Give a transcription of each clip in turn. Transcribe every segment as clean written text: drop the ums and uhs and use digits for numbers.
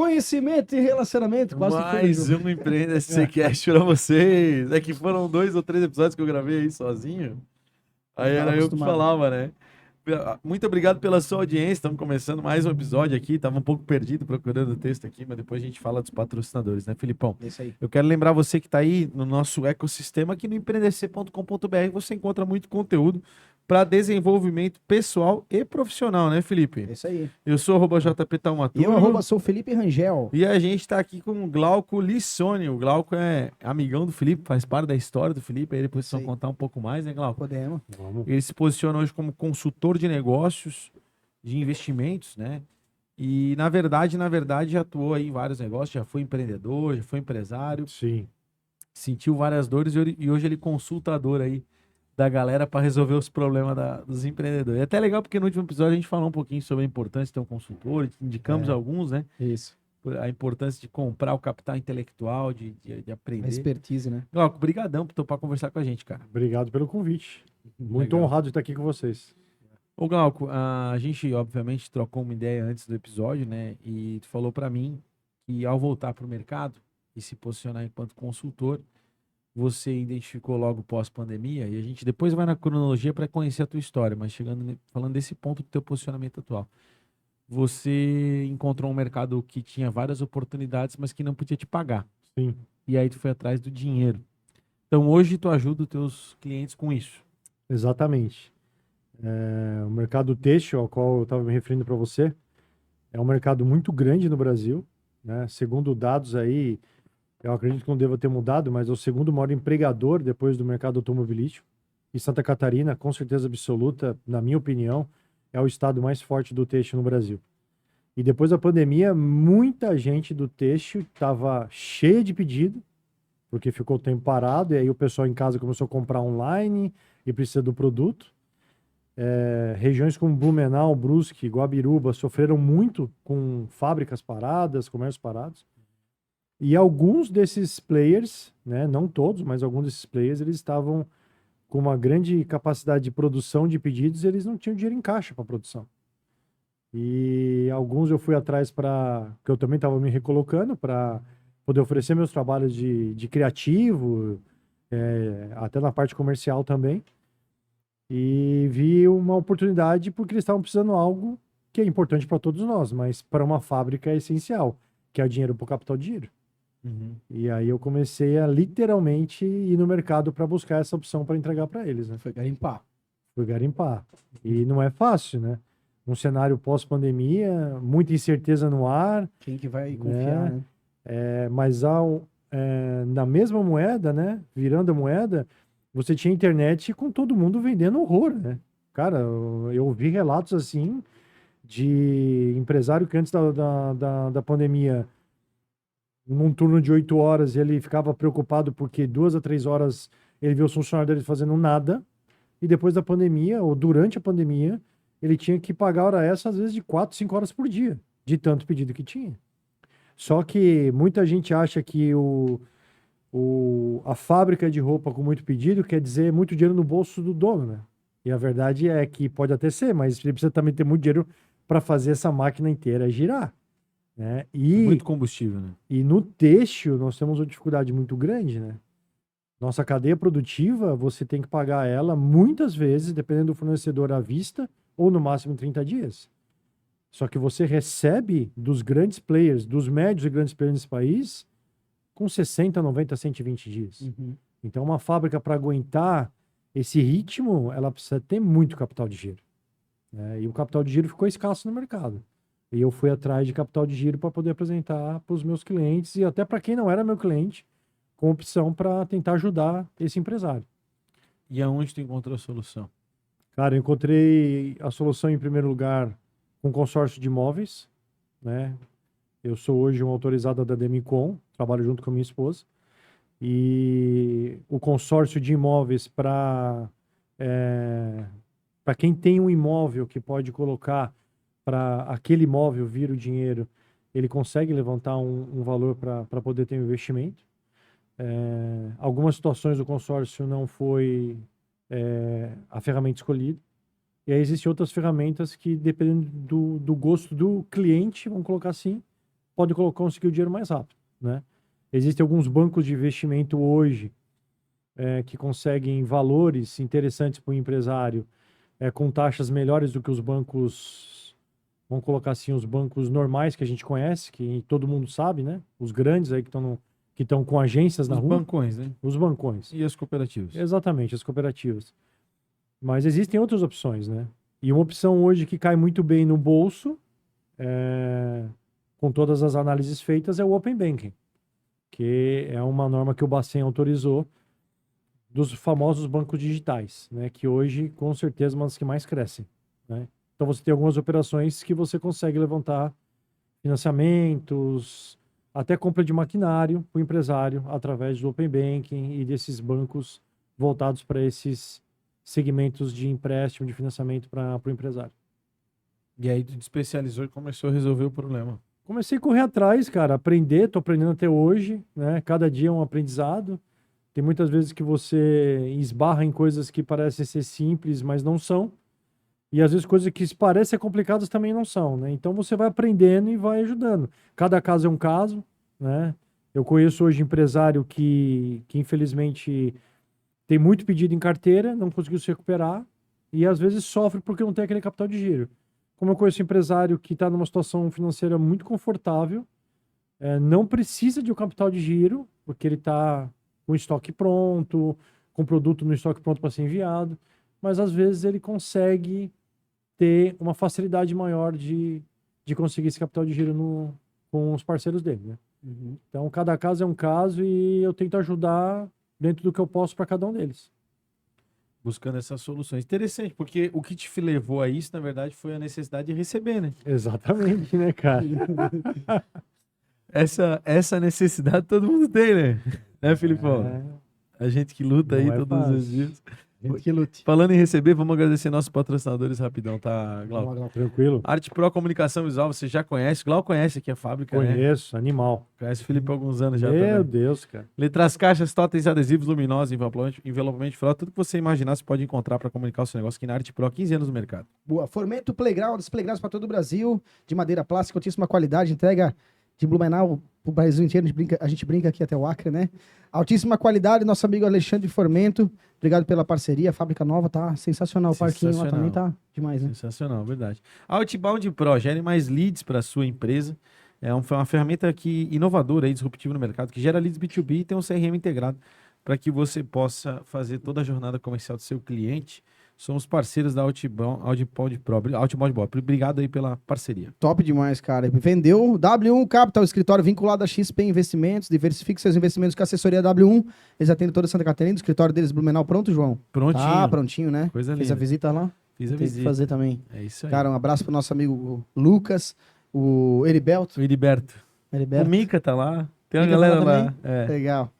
Conhecimento e relacionamento, quase que foi Mais um Empreenda SCcast pra vocês. É que foram 2 ou 3 episódios que eu gravei aí sozinho. Aí Tava era eu que acostumado. falava, né? Muito obrigado pela sua audiência. Estamos começando mais um episódio aqui. Tava um pouco perdido procurando o texto aqui, mas depois a gente fala dos patrocinadores, né, Filipão? Isso aí. Eu quero lembrar você que está aí no nosso ecossistema, aqui no empreendec.com.br você encontra muito conteúdo para desenvolvimento pessoal e profissional, né, Felipe? Isso aí. Eu sou o @JP E eu, Taumaturgo. sou Felipe Rangel. E a gente está aqui com o Glauco Lissone. O Glauco é amigão do Felipe, faz parte da história do Felipe. Aí depois vocês vão Sei. contar um pouco mais, né, Glauco? Podemos. Vamos. Ele se posiciona hoje como consultor de negócios, de investimentos, né? E na verdade, já atuou aí em vários negócios, já foi empreendedor, já foi empresário, Sim. sentiu várias dores e hoje ele consulta a dor aí da galera para resolver os problemas dos empreendedores. É até legal porque no último episódio a gente falou um pouquinho sobre a importância de ter um consultor, indicamos alguns, né? Isso. A importância de comprar o capital intelectual, de A aprender. expertise, né? Glauco, brigadão por topar conversar com a gente, cara. Obrigado pelo convite. Muito Legal. honrado de estar aqui com vocês. Ô Glauco, a gente obviamente trocou uma ideia antes do episódio, né? E tu falou para mim que ao voltar para o mercado e se posicionar enquanto consultor, você identificou logo pós-pandemia, e a gente depois vai na cronologia para conhecer a tua história, mas falando desse ponto do teu posicionamento atual. Você encontrou um mercado que tinha várias oportunidades, mas que não podia te pagar. Sim. E aí tu foi atrás do dinheiro. Então hoje tu ajuda os teus clientes com isso. Exatamente. O mercado têxtil, ao qual eu estava me referindo para você, é um mercado muito grande no Brasil, né? Segundo dados aí, eu acredito que não deva ter mudado, mas é o segundo maior empregador depois do mercado automobilístico. E Santa Catarina, com certeza absoluta, na minha opinião, é o estado mais forte do têxtil no Brasil. E depois da pandemia, muita gente do têxtil estava cheia de pedido, porque ficou o tempo parado, e aí o pessoal em casa começou a comprar online e precisa do produto. Regiões como Blumenau, Brusque, Guabiruba sofreram muito com fábricas paradas, comércios parados. E alguns desses players, né, não todos, mas alguns desses players, eles estavam com uma grande capacidade de produção de pedidos, e eles não tinham dinheiro em caixa para produção. E alguns eu fui atrás que eu também estava me recolocando para poder oferecer meus trabalhos de criativo, até na parte comercial também. E vi uma oportunidade porque eles estavam precisando de algo que é importante para todos nós, mas para uma fábrica é essencial, que é o dinheiro para o capital de giro. E aí eu comecei a literalmente ir no mercado para buscar essa opção para entregar para eles, né? Foi garimpar. Fui garimpar. E não é fácil, né? Um cenário pós-pandemia, muita incerteza no ar. Quem que vai confiar, né? Mas na mesma moeda, né? Virando a moeda, você tinha internet com todo mundo vendendo horror, né? Cara, eu ouvi relatos assim de empresário que antes da pandemia, num turno de 8 horas, ele ficava preocupado porque 2 a 3 horas ele viu os funcionários dele fazendo nada. E depois da pandemia, ou durante a pandemia, ele tinha que pagar hora extra, às vezes, de 4, 5 horas por dia, de tanto pedido que tinha. Só que muita gente acha que a fábrica de roupa com muito pedido quer dizer muito dinheiro no bolso do dono, né? E a verdade é que pode até ser, mas ele precisa também ter muito dinheiro para fazer essa máquina inteira girar, né? Muito combustível, né? E no têxtil nós temos uma dificuldade muito grande, né? Nossa cadeia produtiva, você tem que pagar ela muitas vezes, dependendo do fornecedor, à vista, ou no máximo em 30 dias. Só que você recebe dos grandes players, dos médios e grandes players desse país, com 60, 90, 120 dias. Então, uma fábrica, para aguentar esse ritmo, ela precisa ter muito capital de giro, né? E o capital de giro ficou escasso no mercado. E eu fui atrás de capital de giro para poder apresentar para os meus clientes e até para quem não era meu cliente, com opção para tentar ajudar esse empresário. E aonde tu encontrou a solução? Cara, eu encontrei a solução, em primeiro lugar, com um consórcio de imóveis, né? Eu sou hoje um autorizado da Demicon, trabalho junto com a minha esposa. E o consórcio de imóveis para quem tem um imóvel que pode colocar para aquele imóvel vir o dinheiro, ele consegue levantar um valor para poder ter um investimento. Algumas situações o consórcio não foi a ferramenta escolhida. E aí existem outras ferramentas que, dependendo do gosto do cliente, vamos colocar assim, pode conseguir o dinheiro mais rápido, né? Existem alguns bancos de investimento hoje que conseguem valores interessantes para o empresário com taxas melhores do que os bancos, vamos colocar assim, os bancos normais que a gente conhece, que todo mundo sabe, né? Os grandes aí que estão com agências na Os rua. bancões, né? Os bancões. E as cooperativas. Exatamente, as cooperativas. Mas existem outras opções, né? E uma opção hoje que cai muito bem no bolso, com todas as análises feitas, é o Open Banking, que é uma norma que o Bacen autorizou dos famosos bancos digitais, né? Que hoje, com certeza, uma das que mais crescem, né? Então, você tem algumas operações que você consegue levantar financiamentos, até compra de maquinário para o empresário através do Open Banking e desses bancos voltados para esses segmentos de empréstimo, de financiamento para o empresário. E aí tu te especializou e começou a resolver o problema. Comecei a correr atrás, cara, tô aprendendo até hoje, né? Cada dia é um aprendizado. Tem muitas vezes que você esbarra em coisas que parecem ser simples, mas não são. E às vezes coisas que parecem ser complicadas também não são, né? Então você vai aprendendo e vai ajudando. Cada caso é um caso, né? Eu conheço hoje empresário que infelizmente tem muito pedido em carteira, não conseguiu se recuperar e às vezes sofre porque não tem aquele capital de giro. Como eu conheço empresário que está numa situação financeira muito confortável, não precisa de um capital de giro, porque ele está com estoque pronto, com produto no estoque pronto para ser enviado, mas às vezes ele consegue ter uma facilidade maior de conseguir esse capital de giro com os parceiros dele, né? Uhum. Então, cada caso é um caso e eu tento ajudar dentro do que eu posso para cada um deles. Buscando essas soluções. Interessante, porque o que te levou a isso, na verdade, foi a necessidade de receber, né? Exatamente, né, cara? Essa necessidade todo mundo tem, né? Né, Filipão? A gente que luta Não aí é todos fácil. os dias. Gente que lute. Falando em receber, vamos agradecer nossos patrocinadores rapidão, tá, Glauco? Vamos lá, Glauco. Tranquilo? Arte Pro Comunicação Visual, você já conhece. Glauco conhece aqui a fábrica, né? Conheço, animal. Conhece o Felipe há alguns anos já Meu também. Deus, cara. Letras, caixas, totens, adesivos, luminosos, envelopamento de frota, tudo que você imaginar você pode encontrar para comunicar o seu negócio aqui na Arte Pro, há 15 anos no mercado. Boa. Formento Playgrounds, playgrounds para todo o Brasil, de madeira plástica, altíssima qualidade, entrega de Blumenau pro Brasil inteiro, a gente brinca aqui até o Acre, né? Altíssima qualidade, nosso amigo Alexandre Formento, obrigado pela parceria, a fábrica nova tá sensacional, o parquinho lá também tá demais, né? Sensacional, verdade. A Outbound Pro gere mais leads para a sua empresa. É uma ferramenta inovadora e disruptiva no mercado, que gera leads B2B e tem um CRM integrado para que você possa fazer toda a jornada comercial do seu cliente. Somos parceiros da Outbound Pro. Obrigado aí pela parceria. Top demais, cara. Vendeu W1 Capital, escritório vinculado a XP Investimentos, diversifique seus investimentos com a assessoria W1. Eles atendem toda Santa Catarina, o escritório deles, Blumenau, pronto, João? Prontinho. Ah, prontinho, né? Coisa Fez a linda. visita lá? Fiz a Tem que visita. fazer também. É isso aí. Cara, um abraço pro nosso amigo Lucas, o Heriberto. O Heriberto. O Mica tá lá. Tem uma Mica tá galera lá lá. É. Legal.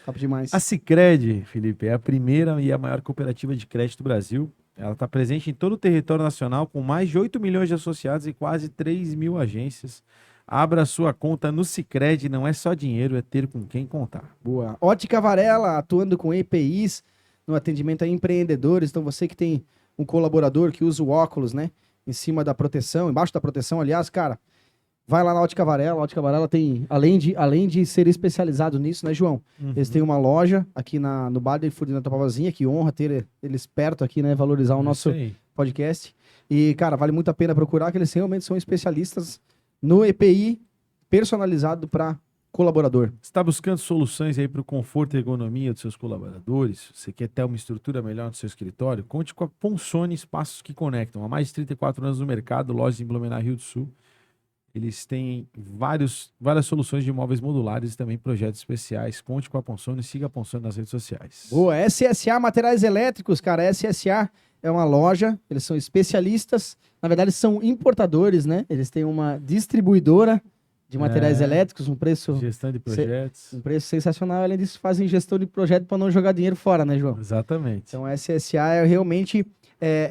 Top demais. A Sicredi, Felipe, é a primeira e a maior cooperativa de crédito do Brasil. Ela está presente em todo o território nacional, com mais de 8 milhões de associados e quase 3 mil agências. Abra sua conta no Sicredi, não é só dinheiro, é ter com quem contar. Boa. Ótica Varela, atuando com EPIs no atendimento a empreendedores. Então, você que tem um colaborador que usa o óculos, né? Em cima da proteção, embaixo da proteção, aliás, cara, vai lá na Ótica Varela. A Ótica Varela tem, além de ser especializado nisso, né, João? Eles têm uma loja aqui no Bar de Furdina Topavazinha, que honra ter eles perto aqui, né? Valorizar o nosso podcast. E, cara, vale muito a pena procurar, que eles realmente são especialistas no EPI personalizado para colaborador. Você está buscando soluções aí para o conforto e ergonomia dos seus colaboradores? Você quer ter uma estrutura melhor no seu escritório? Conte com a Ponsone Espaços que Conectam. Há mais de 34 anos no mercado, lojas em Blumenau, Rio do Sul. Eles têm várias soluções de imóveis modulares e também projetos especiais. Conte com a Ponsone e siga a Ponsone nas redes sociais. Boa, SSA Materiais Elétricos, cara. SSA é uma loja, eles são especialistas, na verdade são importadores, né? Eles têm uma distribuidora de materiais elétricos, um preço... Gestão de projetos. Um preço sensacional, além disso fazem gestão de projeto para não jogar dinheiro fora, né, João? Exatamente. Então, a SSA realmente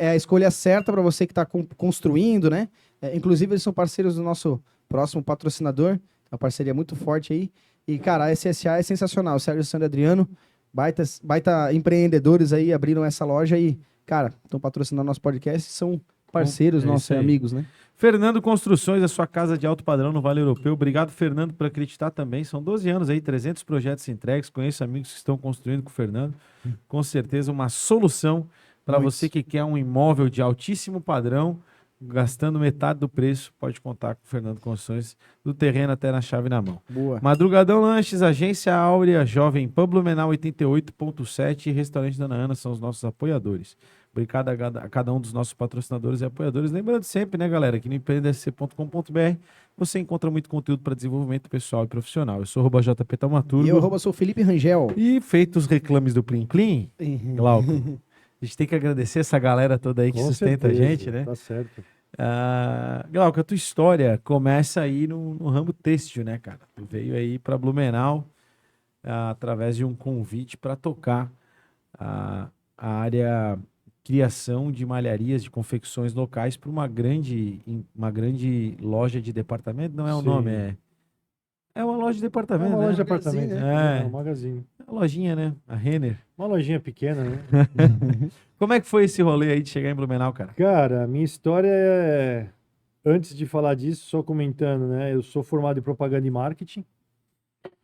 a escolha certa para você que está construindo, né? Inclusive, eles são parceiros do nosso próximo patrocinador, uma parceria muito forte aí. E, cara, a SSA é sensacional. O Sérgio e o Sandro Adriano, baita empreendedores aí, abriram essa loja e, cara, estão patrocinando nosso podcast. São parceiros É nossos isso aí. amigos, né? Fernando Construções, a sua casa de alto padrão no Vale Europeu. Obrigado, Fernando, por acreditar também. São 12 anos aí, 300 projetos entregues. Conheço amigos que estão construindo com o Fernando. Com certeza uma solução para Muitos. você que quer um imóvel de altíssimo padrão, gastando metade do preço. Pode contar com o Fernando Construções, do terreno até na chave na mão. Boa. Madrugadão Lanches, Agência Áurea, Jovem Pan Blumenau 88.7 e Restaurante Dona Ana são os nossos apoiadores. Obrigado a cada um dos nossos patrocinadores e apoiadores. Lembrando sempre, né, galera, que no empreendesc.com.br você encontra muito conteúdo para desenvolvimento pessoal e profissional. Eu sou o JP Taumaturgo. E eu, sou Felipe Rangel. E feitos os reclames do Plim Plim, Glauco, a gente tem que agradecer essa galera toda aí que Com sustenta certeza, a gente, né? Tá certo. Glauco, a tua história começa aí no ramo têxtil, né, cara? Tu veio aí para Blumenau através de um convite para tocar a área criação de malharias, de confecções locais para uma grande loja de departamento. Não é o Sim. nome, é uma loja de É departamento, uma loja de né? apartamento. né? É um magazine. É uma lojinha, né? A Renner. Uma lojinha pequena, né? Como é que foi esse rolê aí de chegar em Blumenau, cara? Cara, a minha história é... Antes de falar disso, só comentando, né? Eu sou formado em propaganda e marketing.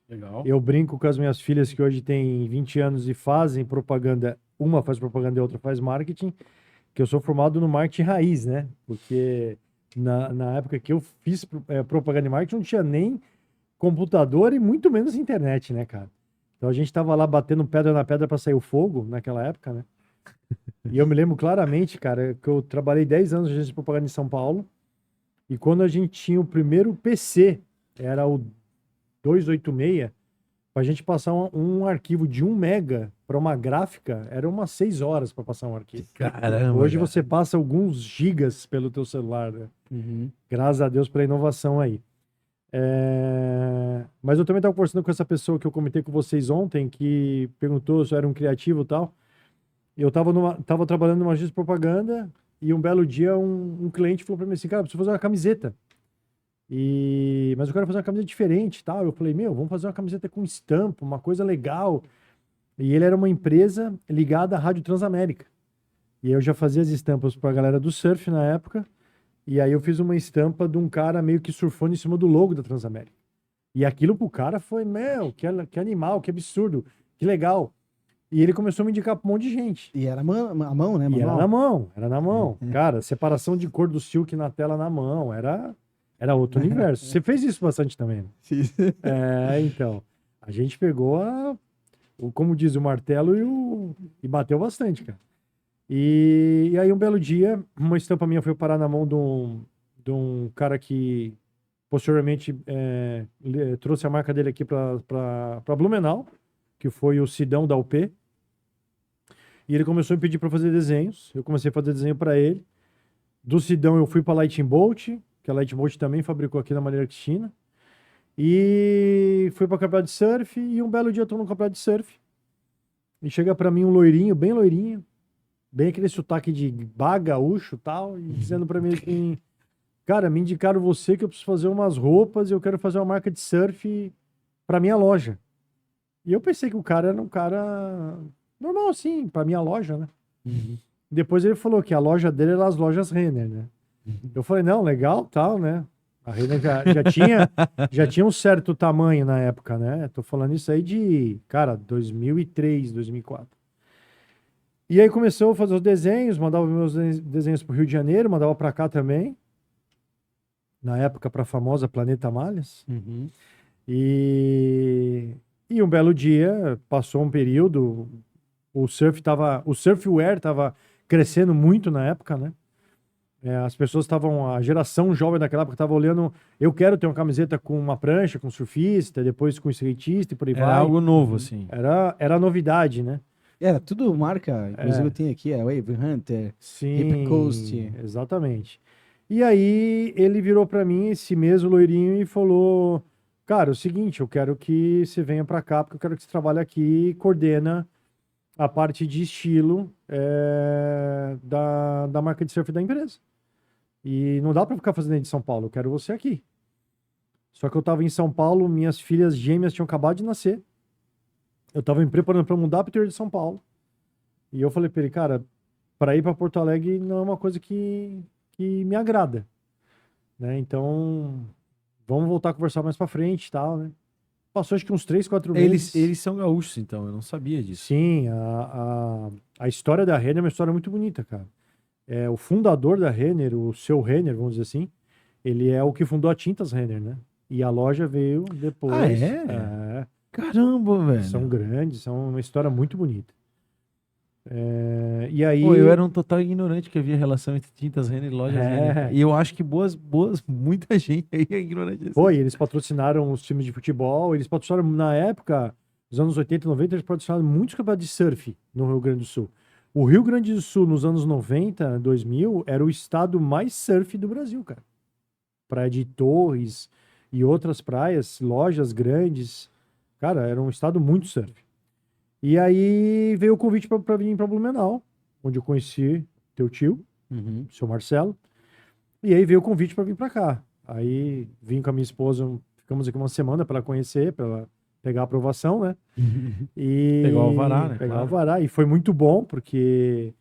Legal. Eu brinco com as minhas filhas que hoje têm 20 anos e fazem propaganda. Uma faz propaganda e a outra faz marketing. Que eu sou formado no marketing raiz, né? Porque na época que eu fiz propaganda e marketing não tinha nem computador e muito menos internet, né, cara? Então a gente tava lá batendo pedra na pedra para sair o fogo naquela época, né? E eu me lembro claramente, cara, que eu trabalhei 10 anos de agência de propaganda em São Paulo. E quando a gente tinha o primeiro PC, era o 286, pra gente passar um arquivo de 1 mega para uma gráfica, era umas 6 horas para passar um arquivo. Caramba. Hoje cara. você passa alguns gigas pelo teu celular, né? Graças a Deus pela inovação aí. Mas eu também estava conversando com essa pessoa que eu comentei com vocês ontem, que perguntou se eu era um criativo e tal. Eu tava trabalhando numa agência de propaganda e um belo dia um cliente falou para mim assim, cara, preciso fazer uma camiseta. Mas eu quero fazer uma camiseta diferente e tal. Eu falei, vamos fazer uma camiseta com estampa, uma coisa legal. E ele era uma empresa ligada à Rádio Transamérica. E eu já fazia as estampas para a galera do surf na época. E aí eu fiz uma estampa de um cara meio que surfando em cima do logo da Transamérica. E aquilo pro cara foi, que animal, que absurdo, que legal. E ele começou a me indicar pra um monte de gente. E era a mão, né? E era na mão. É. Cara, separação de cor do silk na tela na mão, era outro universo. Você fez isso bastante também, né? Sim. Então. A gente pegou como diz, o martelo e bateu bastante, cara. E aí um belo dia, uma estampa minha foi parar na mão de um cara que posteriormente trouxe a marca dele aqui para Blumenau, que foi o Sidão da UP. E ele começou a me pedir para fazer desenhos. Eu comecei a fazer desenho para ele. Do Sidão eu fui para Lightning Bolt, que a Lightning Bolt também fabricou aqui na Maria Cristina. E fui para campeonato de surf. E um belo dia eu tô no campeonato de surf. E chega para mim um loirinho, bem loirinho, bem aquele sotaque de gaúcho e tal, e dizendo para mim assim, cara, me indicaram você que eu preciso fazer umas roupas e eu quero fazer uma marca de surf para minha loja. E eu pensei que o cara era um cara normal assim, para minha loja, né? Depois ele falou que a loja dele era as lojas Renner, né? Eu falei, não, legal, tal, né? A Renner já tinha um certo tamanho na época, né? Tô falando isso aí de, cara, 2003, 2004. E aí começou a fazer os desenhos, mandava meus desenhos pro Rio de Janeiro, mandava para cá também. Na época para a famosa Planeta Malhas. E um belo dia, passou um período, o surfwear tava crescendo muito na época, né? As pessoas a geração jovem daquela época estava olhando, eu quero ter uma camiseta com uma prancha, com surfista, depois com skatista e por aí vai. Era algo novo, assim. Era novidade, né? Era tudo marca, inclusive eu tenho aqui, Wave Hunter, Hip Coast. Exatamente. E aí ele virou para mim, esse mesmo loirinho, e falou, cara, é o seguinte, eu quero que você venha para cá, porque eu quero que você trabalhe aqui e coordena a parte de estilo da marca de surf da empresa. E não dá para ficar fazendo de São Paulo, eu quero você aqui. Só que eu tava em São Paulo, minhas filhas gêmeas tinham acabado de nascer. Eu tava me preparando para mudar para o interior de São Paulo. E eu falei para ele, cara, para ir para Porto Alegre não é uma coisa que que me agrada, né? Então, vamos voltar a conversar mais pra frente e tal, né? Passou acho que uns 3, 4 meses. Eles são gaúchos, então, eu não sabia disso. Sim, a história da Renner é uma história muito bonita, cara. O fundador da Renner, o seu Renner, vamos dizer assim, ele é o que fundou a Tintas Renner, né? E a loja veio depois. Ah, é? Caramba, velho. São grandes, são uma história muito bonita. E aí... Pô, eu era um total ignorante que havia relação entre Tintas Renner e Lojas Renner. E eu acho que muita gente aí é ignorante. Assim. Foi, eles patrocinaram os times de futebol, eles patrocinaram, na época, nos anos 80 e 90, eles patrocinaram muitos campeonatos de surf no Rio Grande do Sul. O Rio Grande do Sul, nos anos 90, 2000, era o estado mais surf do Brasil, cara. Praia de Torres e outras praias, lojas grandes. Cara, era um estado muito surf. E aí veio o convite para vir para Blumenau, onde eu conheci teu tio, o seu Marcelo. E aí veio o convite para vir para cá. Aí vim com a minha esposa, ficamos aqui uma semana para ela conhecer, para ela pegar a aprovação, né? E pegar o alvará, né? Pegar Claro. o alvará. E foi muito bom, porque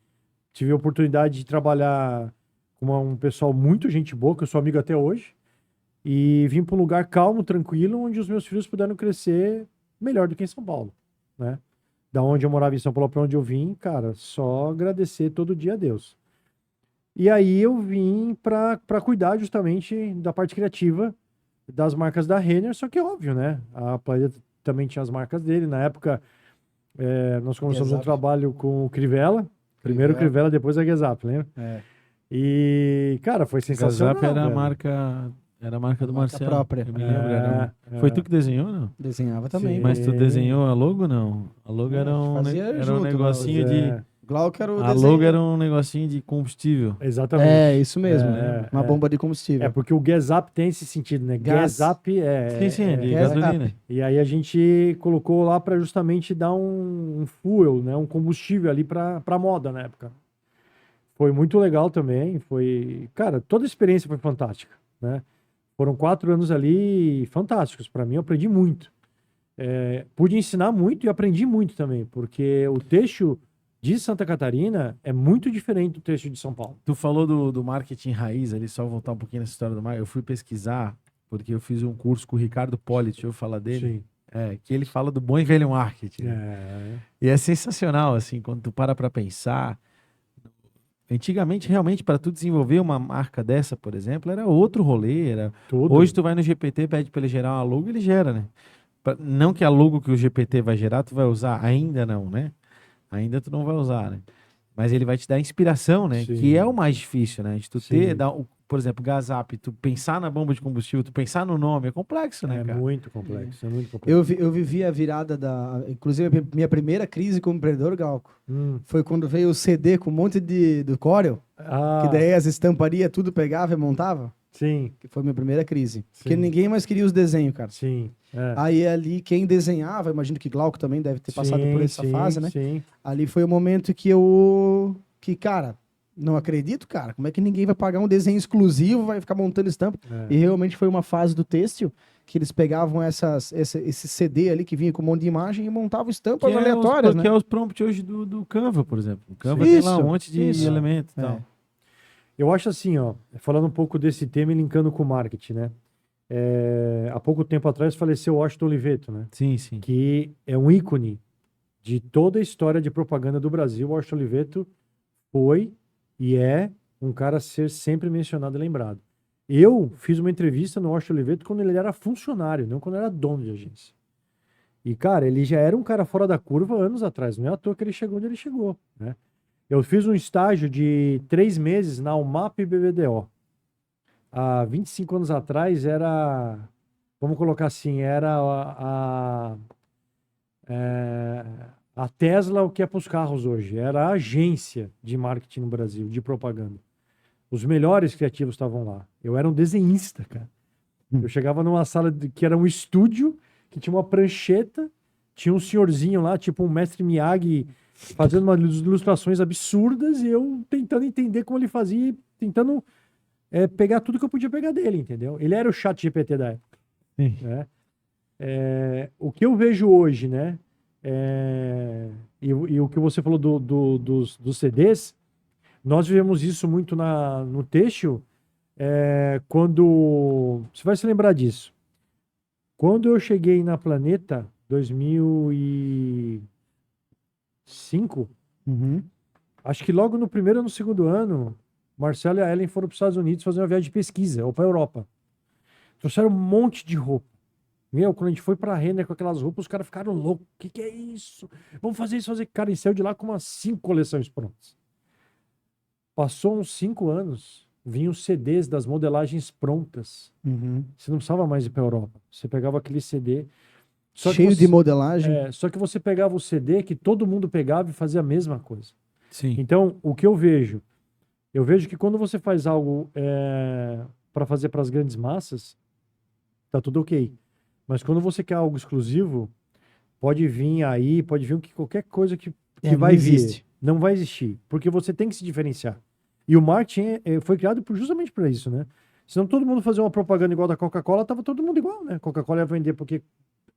tive a oportunidade de trabalhar com um pessoal muito gente boa, que eu sou amigo até hoje. E vim para um lugar calmo, tranquilo, onde os meus filhos puderam crescer melhor do que em São Paulo, né? Da onde eu morava em São Paulo para onde eu vim, cara, só agradecer todo dia a Deus. E aí eu vim para cuidar justamente da parte criativa das marcas da Renner, só que é óbvio, né? A Planeta também tinha as marcas dele. Na época, nós começamos um trabalho com o Crivella. Primeiro o Crivella, depois a Gazap, lembra? E, cara, foi sensacional. Gazap era velho. a marca do Marca Marcelo. própria. Eu me lembro. Foi tu que desenhou, não? Desenhava também. Sim. Mas tu desenhou a logo, não? A logo era um junto, negocinho de... Glauco era o A desenho. logo era um negocinho de combustível. Exatamente. Isso mesmo. Uma bomba de combustível. Porque o Gazap tem esse sentido, né? Gás. Gazap Sim, de Gazap. gasolina. E aí a gente colocou lá para justamente dar um fuel, né? Um combustível ali para moda na época. Foi muito legal também. Cara, toda a experiência foi fantástica, né? Foram 4 anos ali fantásticos. Para mim, eu aprendi muito. Pude ensinar muito e aprendi muito também, porque o texto de Santa Catarina é muito diferente do texto de São Paulo. Tu falou do marketing raiz ali, só voltar um pouquinho nessa história do marketing. Eu fui pesquisar, porque eu fiz um curso com o Ricardo Poli, deixa eu falar dele. Sim. Que ele fala do bom e velho marketing. E é sensacional, assim, quando tu para pensar. Antigamente, realmente, para tu desenvolver uma marca dessa, por exemplo, era outro rolê. Tudo. Hoje tu vai no GPT, pede para ele gerar uma logo, ele gera, né? Não que a logo que o GPT vai gerar, tu vai usar, ainda não, né? Ainda tu não vai usar, né? Mas ele vai te dar inspiração, né? Sim. Que é o mais difícil, né? De tu Sim. por exemplo, Gazap, tu pensar na bomba de combustível, tu pensar no nome, é complexo, né, cara? Muito complexo, é muito complexo. Eu vivi a virada inclusive, a minha primeira crise como empreendedor, Galco, foi quando veio o CD com um monte do Corel, que daí as estamparias tudo pegava e montava. Sim. Que foi a minha primeira crise. Sim. Porque ninguém mais queria os desenhos, cara. Sim. Aí ali, quem desenhava, imagino que Glauco também deve ter passado por essa fase, né? Sim. Ali foi o momento cara, não acredito, cara. Como é que ninguém vai pagar um desenho exclusivo, vai ficar montando estampa? E realmente foi uma fase do têxtil que eles pegavam esse CD ali que vinha com um monte de imagem e montavam estampas aleatórias, né? Que é os prompts hoje do Canva, por exemplo. O Canva Sim. tem lá um Isso, monte de isso. elementos e tal. Eu acho assim, ó, falando um pouco desse tema e linkando com o marketing, né? Há pouco tempo atrás faleceu o Washington Oliveto, né? Sim. Que é um ícone de toda a história de propaganda do Brasil. O Washington Oliveto foi e é um cara a ser sempre mencionado e lembrado. Eu fiz uma entrevista no Washington Oliveto quando ele era funcionário, não quando era dono de agência. E, cara, ele já era um cara fora da curva anos atrás. Não é à toa que ele chegou onde ele chegou, né? Eu fiz um estágio de 3 meses na UMAP BBDO. Há 25 anos atrás era, vamos colocar assim, era a Tesla o que é para os carros hoje. Era a agência de marketing no Brasil, de propaganda. Os melhores criativos estavam lá. Eu era um desenhista, cara. Eu chegava numa sala que era um estúdio, que tinha uma prancheta, tinha um senhorzinho lá, tipo um mestre Miyagi, fazendo umas ilustrações absurdas e eu tentando entender como ele fazia, tentando pegar tudo que eu podia pegar dele, entendeu? Ele era o chat GPT da época. Né? O que eu vejo hoje, né? E o que você falou dos CDs, Nós vivemos isso muito no têxtil, quando... Você vai se lembrar disso. Quando eu cheguei na Planeta, 2005, Uhum. acho que logo no primeiro ou no segundo ano, Marcelo e a Ellen foram para os Estados Unidos fazer uma viagem de pesquisa, ou para a Europa. Trouxeram um monte de roupa. Meu, quando a gente foi pra Renner com aquelas roupas, os caras ficaram loucos. O que é isso? Vamos fazer isso, fazer. Cara, e saiu de lá com umas 5 coleções prontas. Passou uns 5 anos, vinham os CDs das modelagens prontas. Uhum. Você não precisava mais ir pra Europa. Você pegava aquele CD. Cheio de modelagem. Só que você pegava o CD que todo mundo pegava e fazia a mesma coisa. Sim. Então, o que eu vejo? Eu vejo que quando você faz algo para fazer para as grandes massas, tá tudo ok. Mas quando você quer algo exclusivo, pode vir qualquer coisa que Não vai existe. vir. Não vai existir. Porque você tem que se diferenciar. E o marketing foi criado justamente para isso, né? Senão todo mundo fazia uma propaganda igual da Coca-Cola, tava todo mundo igual, né? Coca-Cola ia vender porque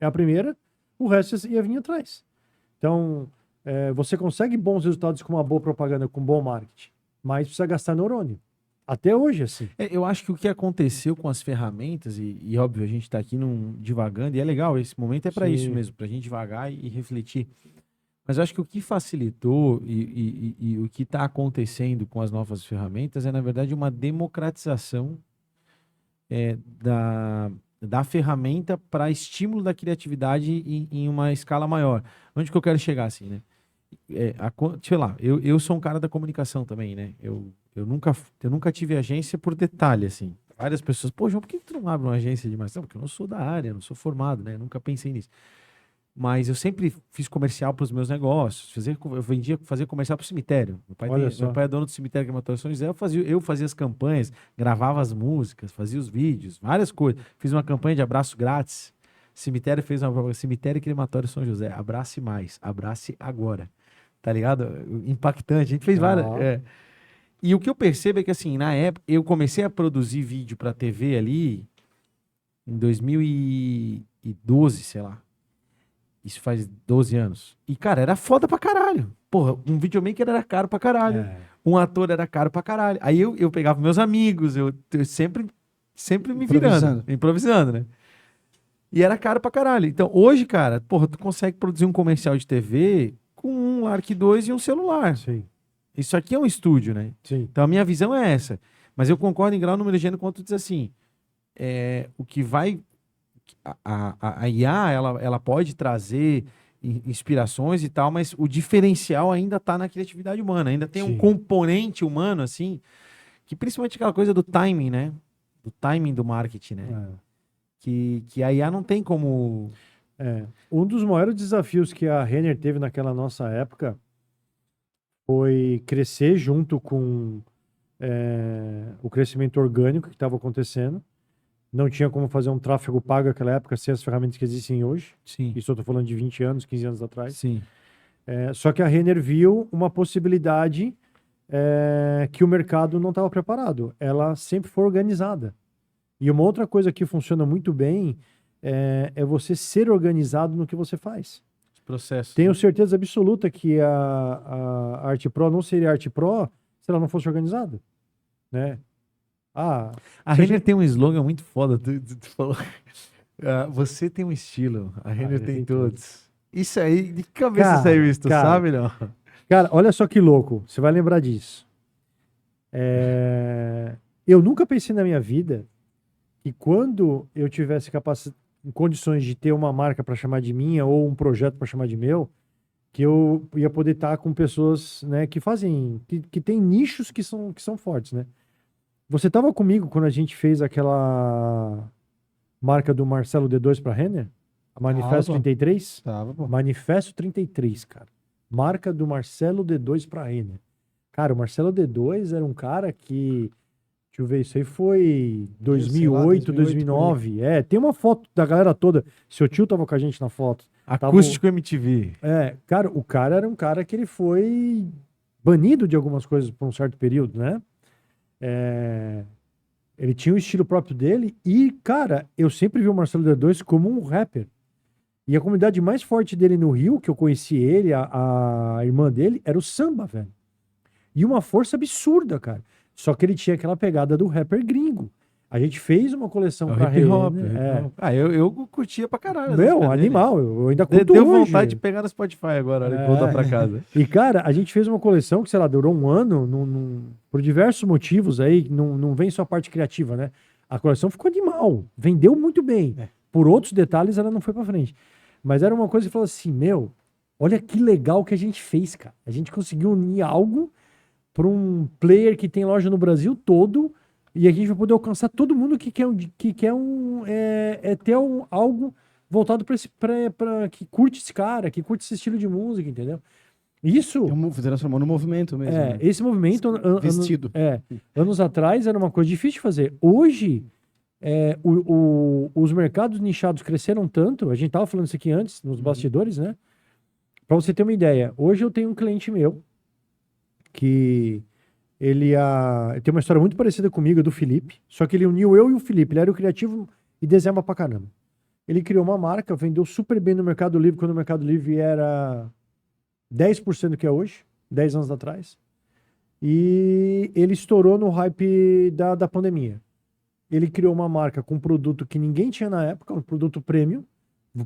é a primeira, o resto ia vir atrás. Então, você consegue bons resultados com uma boa propaganda, com bom marketing. Mas precisa gastar neurônio. Até hoje, assim. Eu acho que o que aconteceu com as ferramentas, e óbvio, a gente está aqui divagando, e é legal, esse momento é para Sim. isso mesmo, para a gente devagar e refletir. Mas eu acho que o que facilitou e o que está acontecendo com as novas ferramentas é, na verdade, uma democratização da ferramenta para estímulo da criatividade em uma escala maior. Onde que eu quero chegar, assim, né? Sei lá, eu sou um cara da comunicação também, né? Eu nunca tive agência por detalhe, assim. Várias pessoas, pô, João, por que tu não abre uma agência de marketing? Não, porque eu não sou da área, não sou formado, né? Nunca pensei nisso. Mas eu sempre fiz comercial para os meus negócios. Fazia comercial para o cemitério. Meu pai é dono do cemitério que matou São José. Eu fazia as campanhas, gravava as músicas, fazia os vídeos, várias coisas. Fiz uma campanha de abraço grátis. Cemitério fez uma cemitério crematório São José. Abrace mais, abrace agora. Tá ligado? Impactante. A gente fez várias. E o que eu percebo é que, assim, na época, eu comecei a produzir vídeo para TV ali em 2012, sei lá. Isso faz 12 anos. E, cara, era foda pra caralho. Porra, um videomaker era caro pra caralho. Um ator era caro pra caralho. Aí eu pegava meus amigos, eu sempre me virando. Improvisando, né? E era caro pra caralho. Então, hoje, cara, porra, tu consegue produzir um comercial de TV com um Lark 2 e um celular. Sim. Isso aqui é um estúdio, né? Sim. Então, a minha visão é essa. Mas eu concordo em grau, número e gênero quando tu diz assim, o que vai... A IA, ela pode trazer inspirações e tal, mas o diferencial ainda está na criatividade humana. Ainda tem um componente humano, assim, que principalmente aquela coisa do timing, né? Do timing do marketing, né? Que a IA não tem como... Um dos maiores desafios que a Renner teve naquela nossa época foi crescer junto com o crescimento orgânico que estava acontecendo. Não tinha como fazer um tráfego pago naquela época sem as ferramentas que existem hoje. Sim. Isso eu estou falando de 20 anos, 15 anos atrás. Sim. Só que a Renner viu uma possibilidade que o mercado não estava preparado. Ela sempre foi organizada. E uma outra coisa que funciona muito bem é você ser organizado no que você faz. Processo. Tenho certeza absoluta que a Arte Pro não seria Arte Pro se ela não fosse organizada, né? A Renner tem um slogan muito foda. Tu falou. Você tem um estilo. A Renner tem todos. Isso aí, de cabeça saiu isso, tu sabe, não? Cara, olha só que louco. Você vai lembrar disso. Eu nunca pensei na minha vida que quando eu tivesse condições de ter uma marca para chamar de minha ou um projeto para chamar de meu, que eu ia poder estar com pessoas, né, que fazem, que tem nichos que são fortes, né? Você estava comigo quando a gente fez aquela marca do Marcelo D2 para Renner? A Manifesto 33? Tava, pô. Manifesto 33, cara. Marca do Marcelo D2 para Renner. Cara, o Marcelo D2 era um cara que... Deixa eu ver, isso aí foi 2008, 2009. Tem uma foto da galera toda. Seu tio tava com a gente na foto. Acústico MTV. Cara, o cara era um cara que ele foi banido de algumas coisas por um certo período, né? Ele tinha um estilo próprio dele e, cara, eu sempre vi o Marcelo D2 como um rapper. E a comunidade mais forte dele no Rio, que eu conheci ele, a irmã dele, era o samba, velho. E uma força absurda, cara. Só que ele tinha aquela pegada do rapper gringo. A gente fez uma coleção É o pra hip hop. ele. hip É. hop. Ah, eu curtia pra caralho. as Meu, músicas dele. animal. Eu ainda curto Deu hoje. vontade de pegar no Spotify agora, hora que voltar pra casa. E, cara, a gente fez uma coleção que, sei lá, durou um ano, por diversos motivos aí, não vem só a parte criativa, né? A coleção ficou animal, vendeu muito bem. É. Por outros detalhes, ela não foi pra frente. Mas era uma coisa que falou assim, meu, olha que legal que a gente fez, cara. A gente conseguiu unir algo para um player que tem loja no Brasil todo e a gente vai poder alcançar todo mundo que quer ter algo voltado para que curte esse cara, que curte esse estilo de música, entendeu? Isso, Transformou no movimento mesmo. né? esse movimento, Vestido. anos atrás era uma coisa difícil de fazer. Hoje, os mercados nichados cresceram tanto, a gente tava falando isso aqui antes, nos bastidores, né? Para você ter uma ideia, hoje eu tenho um cliente meu que ele tem uma história muito parecida comigo, do Felipe, só que ele uniu eu e o Felipe, ele era o criativo e desenhava pra caramba. Ele criou uma marca, vendeu super bem no Mercado Livre, quando o Mercado Livre era 10% do que é hoje, 10 anos atrás. E ele estourou no hype da pandemia. Ele criou uma marca com um produto que ninguém tinha na época, um produto premium.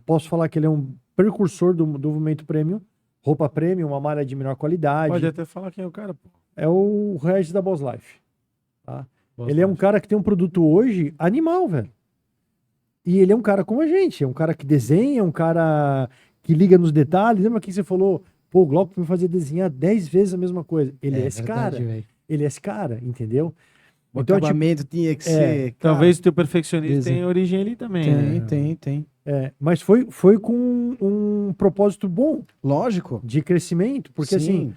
Posso falar que ele é um precursor do movimento premium. Roupa premium, uma malha de melhor qualidade. Pode até falar quem é o cara, pô. É o Regis da Boss Life. Tá? Boss Ele é um Life. cara que tem um produto hoje animal, velho. E ele é um cara como a gente. É um cara que desenha, é um cara que liga nos detalhes. Lembra que você falou, pô, o Glauco me fazia desenhar 10 vezes a mesma coisa. Ele é esse verdade, cara. velho. Ele é esse cara, entendeu? O Então, tipo, acabamento tinha que ser. cara, Talvez o teu perfeccionismo desenho. tenha origem ali também, né? Tem. mas foi com um propósito bom Lógico. de crescimento, porque assim,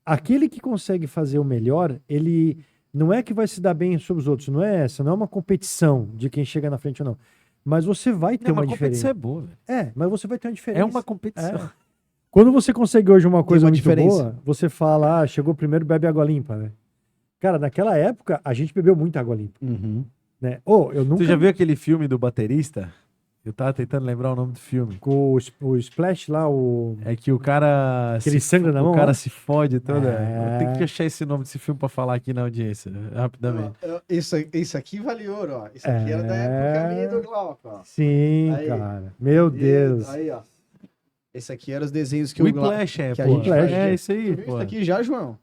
aquele que consegue fazer o melhor, ele não é que vai se dar bem sobre os outros, não é essa, não é uma competição de quem chega na frente ou não. Mas você vai ter Não, uma mas competição diferença. é boa, velho. Mas você vai ter uma diferença. É uma competição. Quando você consegue hoje uma coisa uma muito diferença. boa, você fala, chegou primeiro, bebe água limpa, né? Cara, naquela época, a gente bebeu muita água limpa, Uhum. né? Eu nunca... Você já viu aquele filme do baterista? Eu tava tentando lembrar o nome do filme. Com o Splash lá, É que o cara. Que ele sangra na mão, O cara né? se fode toda. É. Eu tenho que achar esse nome desse filme pra falar aqui na audiência, rapidamente. Isso aqui vale ouro, ó. Isso aqui era da época minha do Glauco, ó. Sim, Aí. cara. Meu Deus. Aí, ó. Esse aqui eram os desenhos que o Glauco... Whiplash, que a pô. gente faz. É isso aí, Tu viu pô. isso aqui já, João?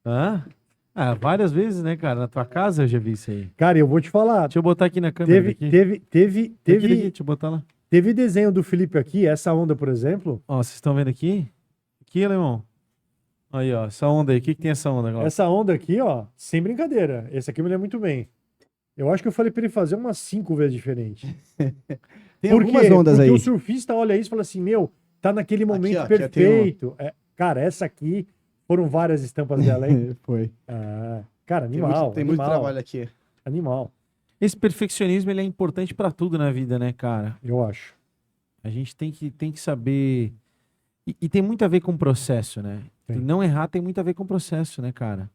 Hã? Ah, várias vezes, né, cara? Na tua casa eu já vi isso aí. Cara, eu vou te falar. Deixa eu botar aqui na câmera. Teve Aqui, deixa eu botar lá. Teve desenho do Felipe aqui, essa onda, por exemplo. Ó, vocês estão vendo aqui? Aqui, alemão. Aí, ó, essa onda aí. O que tem essa onda agora? Essa onda aqui, ó, sem brincadeira. Esse aqui eu me lembro muito bem. Eu acho que eu falei pra ele fazer umas 5 vezes diferente. Tem algumas ondas Porque aí. o surfista olha isso e fala assim, meu, tá naquele momento ó, aqui, ó, tem perfeito. Cara, essa aqui, foram várias estampas dela, hein? Foi. Cara, Tem animal. muito animal, trabalho aqui. Animal, Esse perfeccionismo, ele é importante pra tudo na vida, né, cara? eu acho. A gente tem que saber... E tem muito a ver com o processo, né? Tem. E não errar tem muito a ver com o processo, né, cara?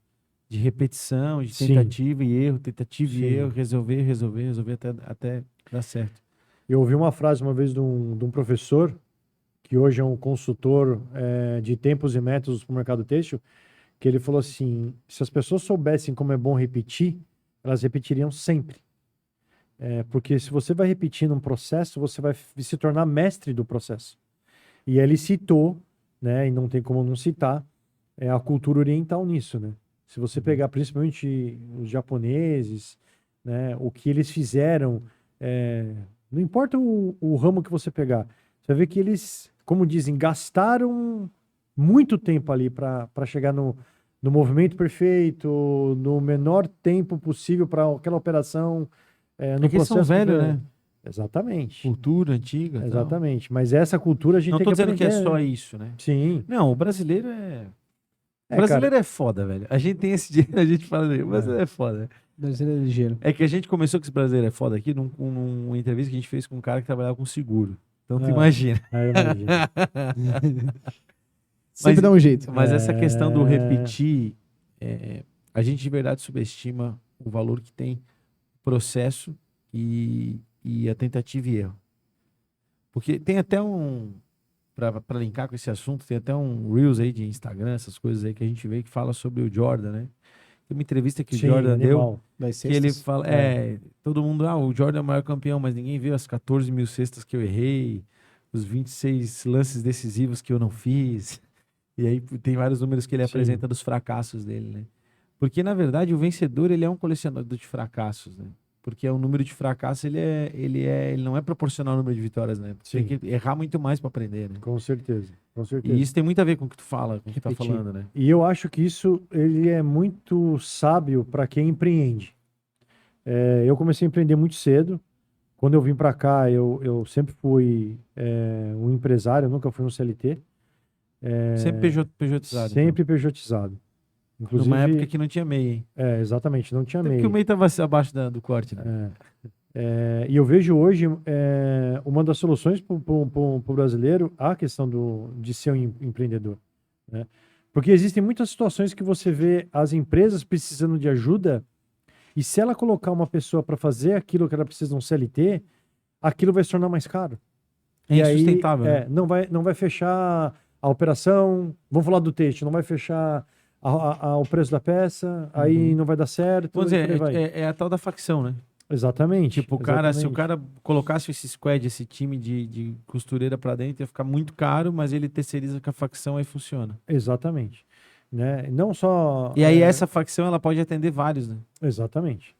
De repetição, de Sim. tentativa e erro, tentativa Sim. e erro, resolver até dar certo. Eu ouvi uma frase uma vez de um professor, que hoje é um consultor de tempos e métodos para o mercado têxtil, que ele falou assim, se as pessoas soubessem como é bom repetir, elas repetiriam sempre. Porque se você vai repetindo um processo, você vai se tornar mestre do processo. E ele citou, né, e não tem como não citar, a cultura oriental nisso, né? Se você pegar principalmente os japoneses, né, o que eles fizeram, não importa o ramo que você pegar, você vai ver que eles, como dizem, gastaram muito tempo ali para chegar no movimento perfeito, no menor tempo possível para aquela operação. No É que eles são processo velhos, né? Exatamente. Cultura antiga. tal. Exatamente. Mas essa cultura a gente Não tem tô que dizendo que é aprender. só isso, né? Sim. Não, o brasileiro é... O Cara, brasileiro é foda, velho. A gente tem esse dia, a gente fala assim, o brasileiro é foda. Brasileiro é ligeiro. É que a gente começou com esse brasileiro é foda aqui numa entrevista que a gente fez com um cara que trabalhava com seguro. Então tu imagina. Aí eu imagino. Sempre dá um jeito. Mas essa questão do É. repetir, a gente de verdade subestima o valor que tem o processo e a tentativa e erro. Porque tem até pra linkar com esse assunto, tem até um Reels aí de Instagram, essas coisas aí que a gente vê que fala sobre o Jordan, né? Tem uma entrevista que o Jordan deu, animal. Das que ele cestas. fala, todo mundo, o Jordan é o maior campeão, mas ninguém viu as 14 mil cestas que eu errei, os 26 lances decisivos que eu não fiz. E aí tem vários números que ele Sim. apresenta dos fracassos dele, né? Porque, na verdade, o vencedor, ele é um colecionador de fracassos, né? Porque o número de fracassos, ele não é proporcional ao número de vitórias, né? Você tem Sim. que errar muito mais para aprender, né? Com certeza, com certeza. E isso tem muito a ver com o que tu fala, com o que tu tá Repetir. falando, né? E eu acho que isso ele é muito sábio para quem empreende. Eu comecei a empreender muito cedo. Quando eu vim para cá, eu sempre fui um empresário, eu nunca fui um CLT. Sempre pejotizado. Sempre pejotizado. Então. Inclusive, Numa época que não tinha MEI, hein? Exatamente, não tinha Até MEI. porque o MEI tava abaixo do corte, né? E eu vejo hoje uma das soluções para o brasileiro a questão de ser um empreendedor, né? Porque existem muitas situações que você vê as empresas precisando de ajuda e se ela colocar uma pessoa para fazer aquilo que ela precisa de um CLT, aquilo vai se tornar mais caro. É E aí, insustentável, né? não vai fechar a operação, vamos falar do texto, não vai fechar o preço da peça, aí não vai dar certo. Vamos e por aí dizer, vai. é a tal da facção, né? Exatamente. Tipo, se o cara colocasse esse squad, esse time de costureira pra dentro, ia ficar muito caro, mas ele terceiriza com a facção, aí funciona. Exatamente. Né? Não só. E aí essa facção, ela pode atender vários, né? Exatamente.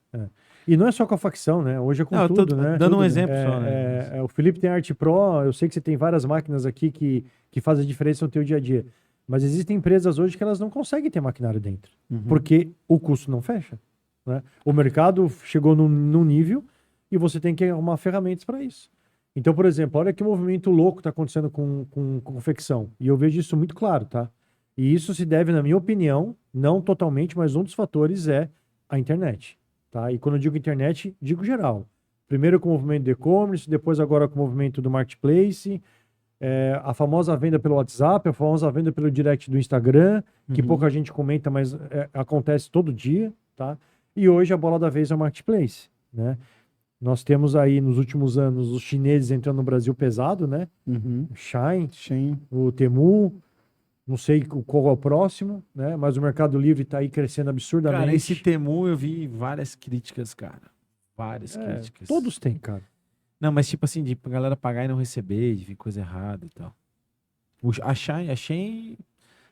E não é só com a facção, né? Hoje é com Não, eu tô tudo, né? dando um Tudo, né? exemplo só, né? O Felipe tem a Arte Pro, eu sei que você tem várias máquinas aqui que fazem a diferença no teu dia a dia. Mas existem empresas hoje que elas não conseguem ter maquinário dentro, porque o custo não fecha, né? O mercado chegou num nível e você tem que arrumar ferramentas para isso. Então, por exemplo, olha que movimento louco está acontecendo com confecção. E eu vejo isso muito claro, tá? E isso se deve, na minha opinião, não totalmente, mas um dos fatores é a internet, tá? E quando eu digo internet, digo geral. Primeiro com o movimento do e-commerce, depois agora com o movimento do marketplace, a famosa venda pelo WhatsApp, a famosa venda pelo direct do Instagram, que pouca gente comenta, mas acontece todo dia, tá? E hoje a bola da vez é o marketplace, né? Nós temos aí nos últimos anos os chineses entrando no Brasil pesado, né? O Shein, o Temu, não sei qual é o próximo, né? Mas o Mercado Livre está aí crescendo absurdamente. Cara, esse Temu eu vi várias críticas, cara. Várias críticas. Todos têm, cara. Não, mas tipo assim, de galera pagar e não receber, de vir coisa errada e tal. A Shein,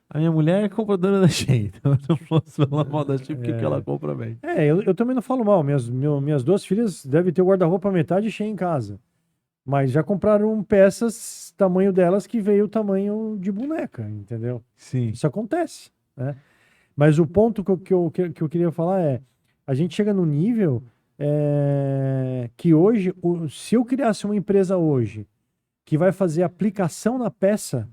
a minha mulher é compradora da Shein, então eu não posso falar mal da Shein porque que ela compra bem. Eu também não falo mal. Minhas duas filhas devem ter o guarda-roupa metade cheio em casa. Mas já compraram peças tamanho delas que veio o tamanho de boneca, entendeu? Sim. Isso acontece, né? Mas o ponto que eu queria falar é, a gente chega num nível que hoje, se eu criasse uma empresa hoje que vai fazer aplicação na peça,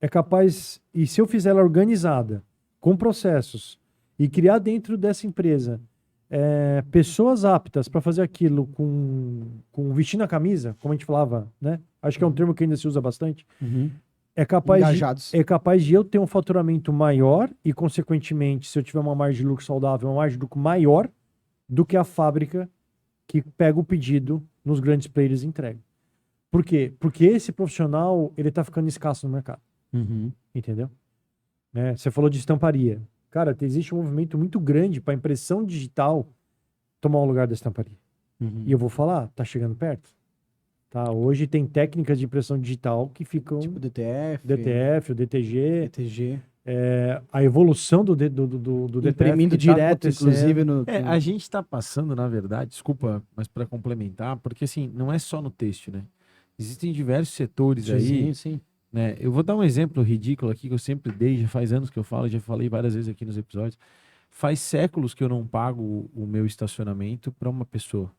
é capaz, e se eu fizer ela organizada, com processos, e criar dentro dessa empresa pessoas aptas para fazer aquilo com vestindo a camisa, como a gente falava, né? Acho que é um termo que ainda se usa bastante. É capaz de eu ter um faturamento maior e, consequentemente, se eu tiver uma margem de lucro saudável, uma margem de lucro maior do que a fábrica que pega o pedido nos grandes players e entrega. Por quê? Porque esse profissional, ele tá ficando escasso no mercado. Entendeu? Você falou de estamparia. Cara, existe um movimento muito grande para impressão digital tomar o lugar da estamparia. E eu vou falar, tá chegando perto. Tá? Hoje tem técnicas de impressão digital que ficam... Tipo DTF, o DTG. A evolução do DTF Imprimindo que tá direto, acontecendo. inclusive, no... A gente está passando, na verdade, desculpa, mas para complementar, porque assim, não é só no têxtil, né? Existem diversos setores aí, Sim. né? Eu vou dar um exemplo ridículo aqui que eu sempre dei, já faz anos que eu falo, já falei várias vezes aqui nos episódios. Faz séculos que eu não pago o meu estacionamento para uma pessoa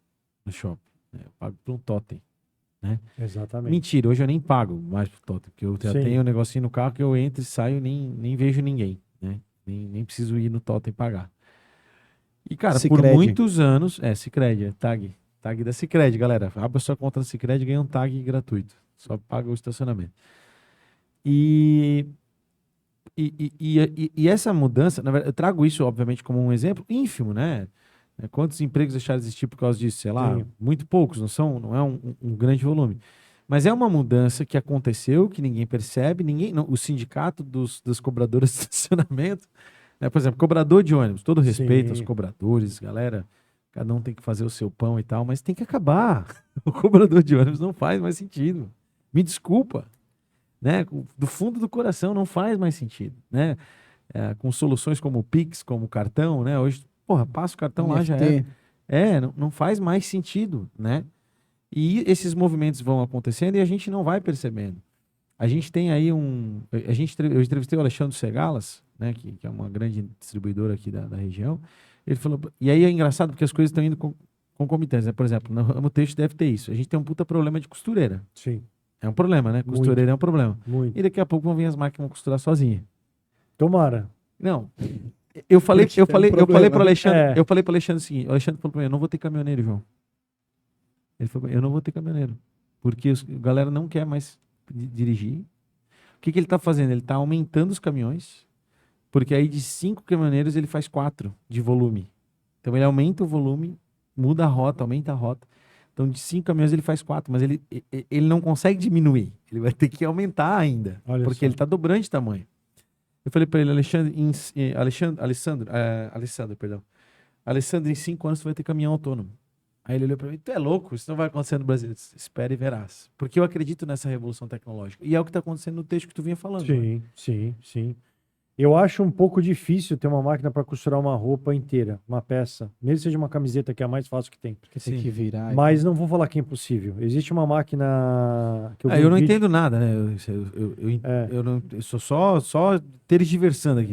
no shopping, né? Eu pago para um totem, né? Exatamente. Mentira, hoje eu nem pago mais pro totem, porque eu já Sim. tenho um negocinho no carro que eu entro e saio e nem vejo ninguém, né? Nem preciso ir no totem pagar. E, cara, por Sicredi. muitos anos... Sicredi, tag da Sicredi, galera. Abra sua conta na Sicredi e ganha um tag gratuito. Só paga o estacionamento. E essa mudança, na verdade, eu trago isso, obviamente, como um exemplo ínfimo, né? Quantos empregos deixaram de existir por causa disso? Sei lá, Sim. muito poucos, não é um grande volume. Mas é uma mudança que aconteceu, que ninguém percebe, o sindicato dos cobradores de estacionamento, né? Por exemplo, cobrador de ônibus, todo respeito aos Sim. cobradores, galera, cada um tem que fazer o seu pão e tal, mas tem que acabar. O cobrador de ônibus não faz mais sentido. Me desculpa, né? Do fundo do coração não faz mais sentido, né? Com soluções como o Pix, como o cartão, né? Hoje, porra, passa o cartão lá, já NFT. é. Não faz mais sentido, né? E esses movimentos vão acontecendo e a gente não vai percebendo. A gente tem aí eu entrevistei o Alexandre Segalas, né, que é uma grande distribuidora aqui da região. Ele falou, e aí é engraçado porque as coisas estão indo concomitantes, né? Por exemplo, no ramo texto deve ter isso. A gente tem um puta problema de costureira. Sim, É um problema, né? Costureira é um problema. muito. E daqui a pouco vão vir as máquinas que vão costurar sozinha. Tomara. Não. Eu falei, Porque eu tem falei, um eu falei pro problema. Alexandre, É. eu falei pro Alexandre o seguinte, o Alexandre falou pra mim, eu não vou ter caminhoneiro, João. Ele falou, eu não vou ter caminhoneiro, porque a galera não quer mais dirigir. O que ele tá fazendo? Ele tá aumentando os caminhões, porque aí de 5 caminhoneiros ele faz 4 de volume. Então ele aumenta o volume, muda a rota, aumenta a rota. Então de 5 caminhões ele faz 4, mas ele não consegue diminuir. Ele vai ter que aumentar ainda, Olha porque só. ele tá dobrando de tamanho. Eu falei para ele, Alessandro, perdão. Alessandro, em 5 anos você vai ter caminhão autônomo. Aí ele olhou para mim, tu é louco, isso não vai acontecer no Brasil. Eu disse, espere e verás. Porque eu acredito nessa revolução tecnológica. E é o que está acontecendo no texto que tu vinha falando. Né? Sim. Eu acho um pouco difícil ter uma máquina para costurar uma roupa inteira, uma peça. Mesmo que seja uma camiseta, que é a mais fácil que tem. Porque tem Sim. que virar. Mas não vou falar que é impossível. Existe uma máquina que eu vi Eu um não vídeo- entendo nada, né? Eu sou só tergiversando aqui.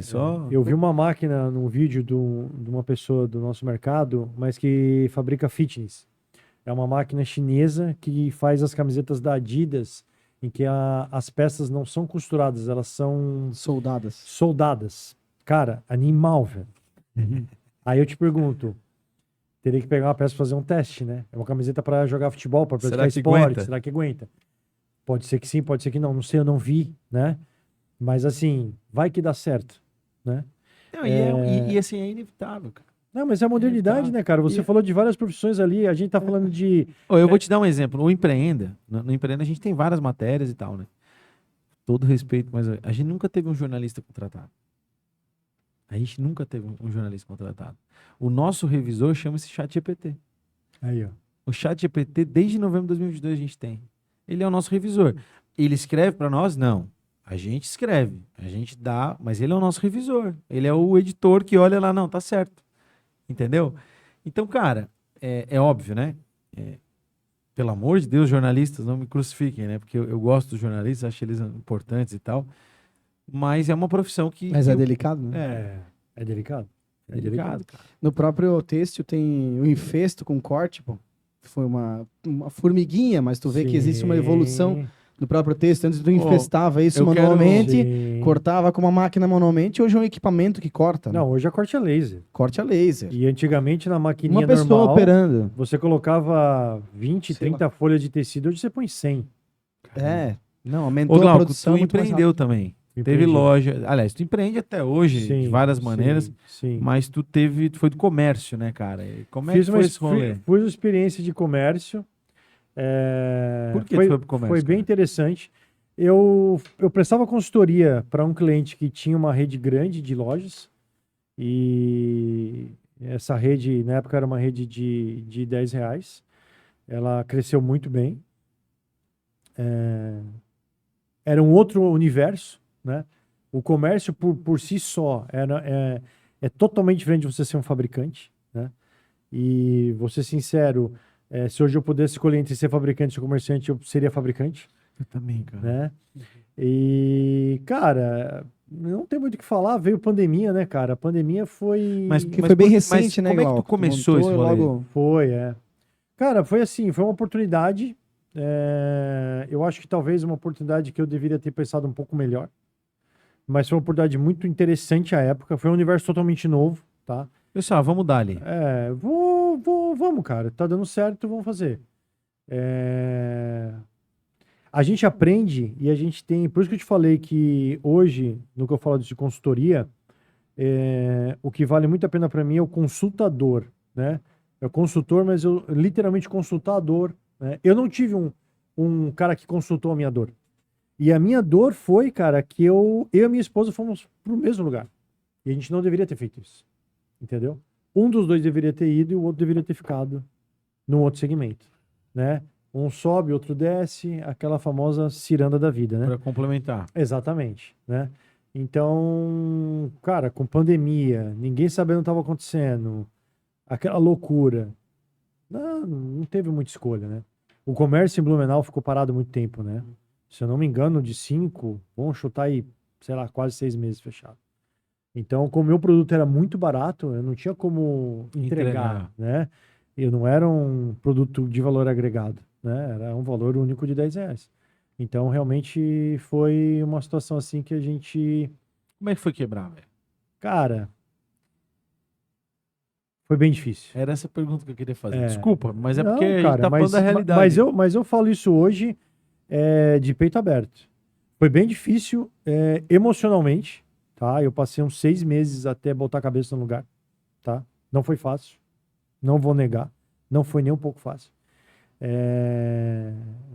Eu vi uma máquina num vídeo de uma pessoa do nosso mercado, mas que fabrica fitness. É uma máquina chinesa que faz as camisetas da Adidas, em que as peças não são costuradas, elas são Soldadas. soldadas. Cara, animal, velho. Aí eu te pergunto, teria que pegar uma peça pra fazer um teste, né? É uma camiseta para jogar futebol, para Será praticar que esporte. aguenta? Será que aguenta? Pode ser que sim, pode ser que não. Não sei, eu não vi, né? Mas assim, vai que dá certo, né? Não, e assim, é inevitável, cara. Não, mas é a modernidade, tá. né, cara? Você E- falou de várias profissões ali, a gente tá falando de... Eu vou te dar um exemplo. O Empreenda, no Empreenda a gente tem várias matérias e tal, né? Todo respeito, mas a gente nunca teve um jornalista contratado. A gente nunca teve um jornalista contratado. O nosso revisor chama-se ChatGPT. Aí, ó. O ChatGPT, desde novembro de 2022, a gente tem. Ele é o nosso revisor. Ele escreve para nós? Não. A gente escreve, a gente dá, mas ele é o nosso revisor. Ele é o editor que olha lá, não, tá certo. Entendeu? Então, cara, é óbvio, né? Pelo amor de Deus, jornalistas, não me crucifiquem, né? Porque eu gosto dos jornalistas, acho eles importantes e tal. Mas é uma profissão que. Mas é delicado, né? É delicado. É delicado, cara. No próprio têxtil tem o infesto com corte, pô. Foi uma formiguinha, mas tu vê que existe uma evolução no próprio têxtil. Antes tu infestava isso eu quero- manualmente, Sim. cortava com uma máquina manualmente, hoje é um equipamento que corta. né? Não, hoje a corte é laser. Corte a laser. E antigamente na maquininha Uma pessoa normal, operando. você colocava 20, Sei 30 folhas de tecido, hoje você põe 100. É. Não, Ô, aumentou a Glauco, produção tu muito mais empreendeu rápido. também. Empreendi. Teve loja. Aliás, tu empreende até hoje, de várias maneiras. Sim. Mas tu foi do comércio, né, cara? E como é Fiz que uma, foi esse rolê? fiz uma experiência de comércio. Por que foi, tu foi pro comércio, Foi bem cara? interessante. Eu prestava consultoria para um cliente que tinha uma rede grande de lojas. E essa rede, na época, era uma rede de R$10. Ela cresceu muito bem. Era um outro universo, né? O comércio, por si só, é totalmente diferente de você ser um fabricante, né? E, vou ser sincero, se hoje eu pudesse escolher entre ser fabricante e ser comerciante, eu seria fabricante, Eu também, cara. né? E, cara, não tem muito o que falar, veio pandemia, né, cara? A pandemia foi... Que foi bem recente, né, como é que tu Glauco? começou montou esse e rolê? logo... Foi. Cara, foi assim, foi uma oportunidade. Eu acho que talvez uma oportunidade que eu deveria ter pensado um pouco melhor. Mas foi uma oportunidade muito interessante à época. Foi um universo totalmente novo, tá? Pessoal, vamos dar ali. Vamos, cara. Tá dando certo, vamos fazer. A gente aprende e a gente tem... Por isso que eu te falei que hoje, no que eu falo de consultoria, o que vale muito a pena para mim é o consultador, né? É o consultor, mas eu literalmente consultador, né? Eu não tive um cara que consultou a minha dor. E a minha dor foi, cara, que eu e minha esposa fomos pro mesmo lugar. E a gente não deveria ter feito isso. Entendeu? Um dos dois deveria ter ido e o outro deveria ter ficado num outro segmento, né? Um sobe, outro desce, aquela famosa ciranda da vida, né? Para complementar. Exatamente, né? Então, cara, com pandemia, ninguém sabendo o que estava acontecendo, aquela loucura, não teve muita escolha, né? O comércio em Blumenau ficou parado muito tempo, né? Se eu não me engano, de 5, vamos chutar aí, sei lá, quase 6 meses fechado. Então, como o meu produto era muito barato, eu não tinha como entregar, né? Eu não era um produto de valor agregado, né? Era um valor único de R$10. Então, realmente foi uma situação assim que a gente... Como é que foi quebrar, velho? Cara, foi bem difícil. Era essa pergunta que eu queria fazer. É. Desculpa, mas é Não, porque a gente cara, tá falando da realidade. mas eu falo isso hoje de peito aberto. Foi bem difícil emocionalmente, tá? Eu passei uns 6 meses até botar a cabeça no lugar, tá? Não foi fácil, não vou negar. Não foi nem um pouco fácil.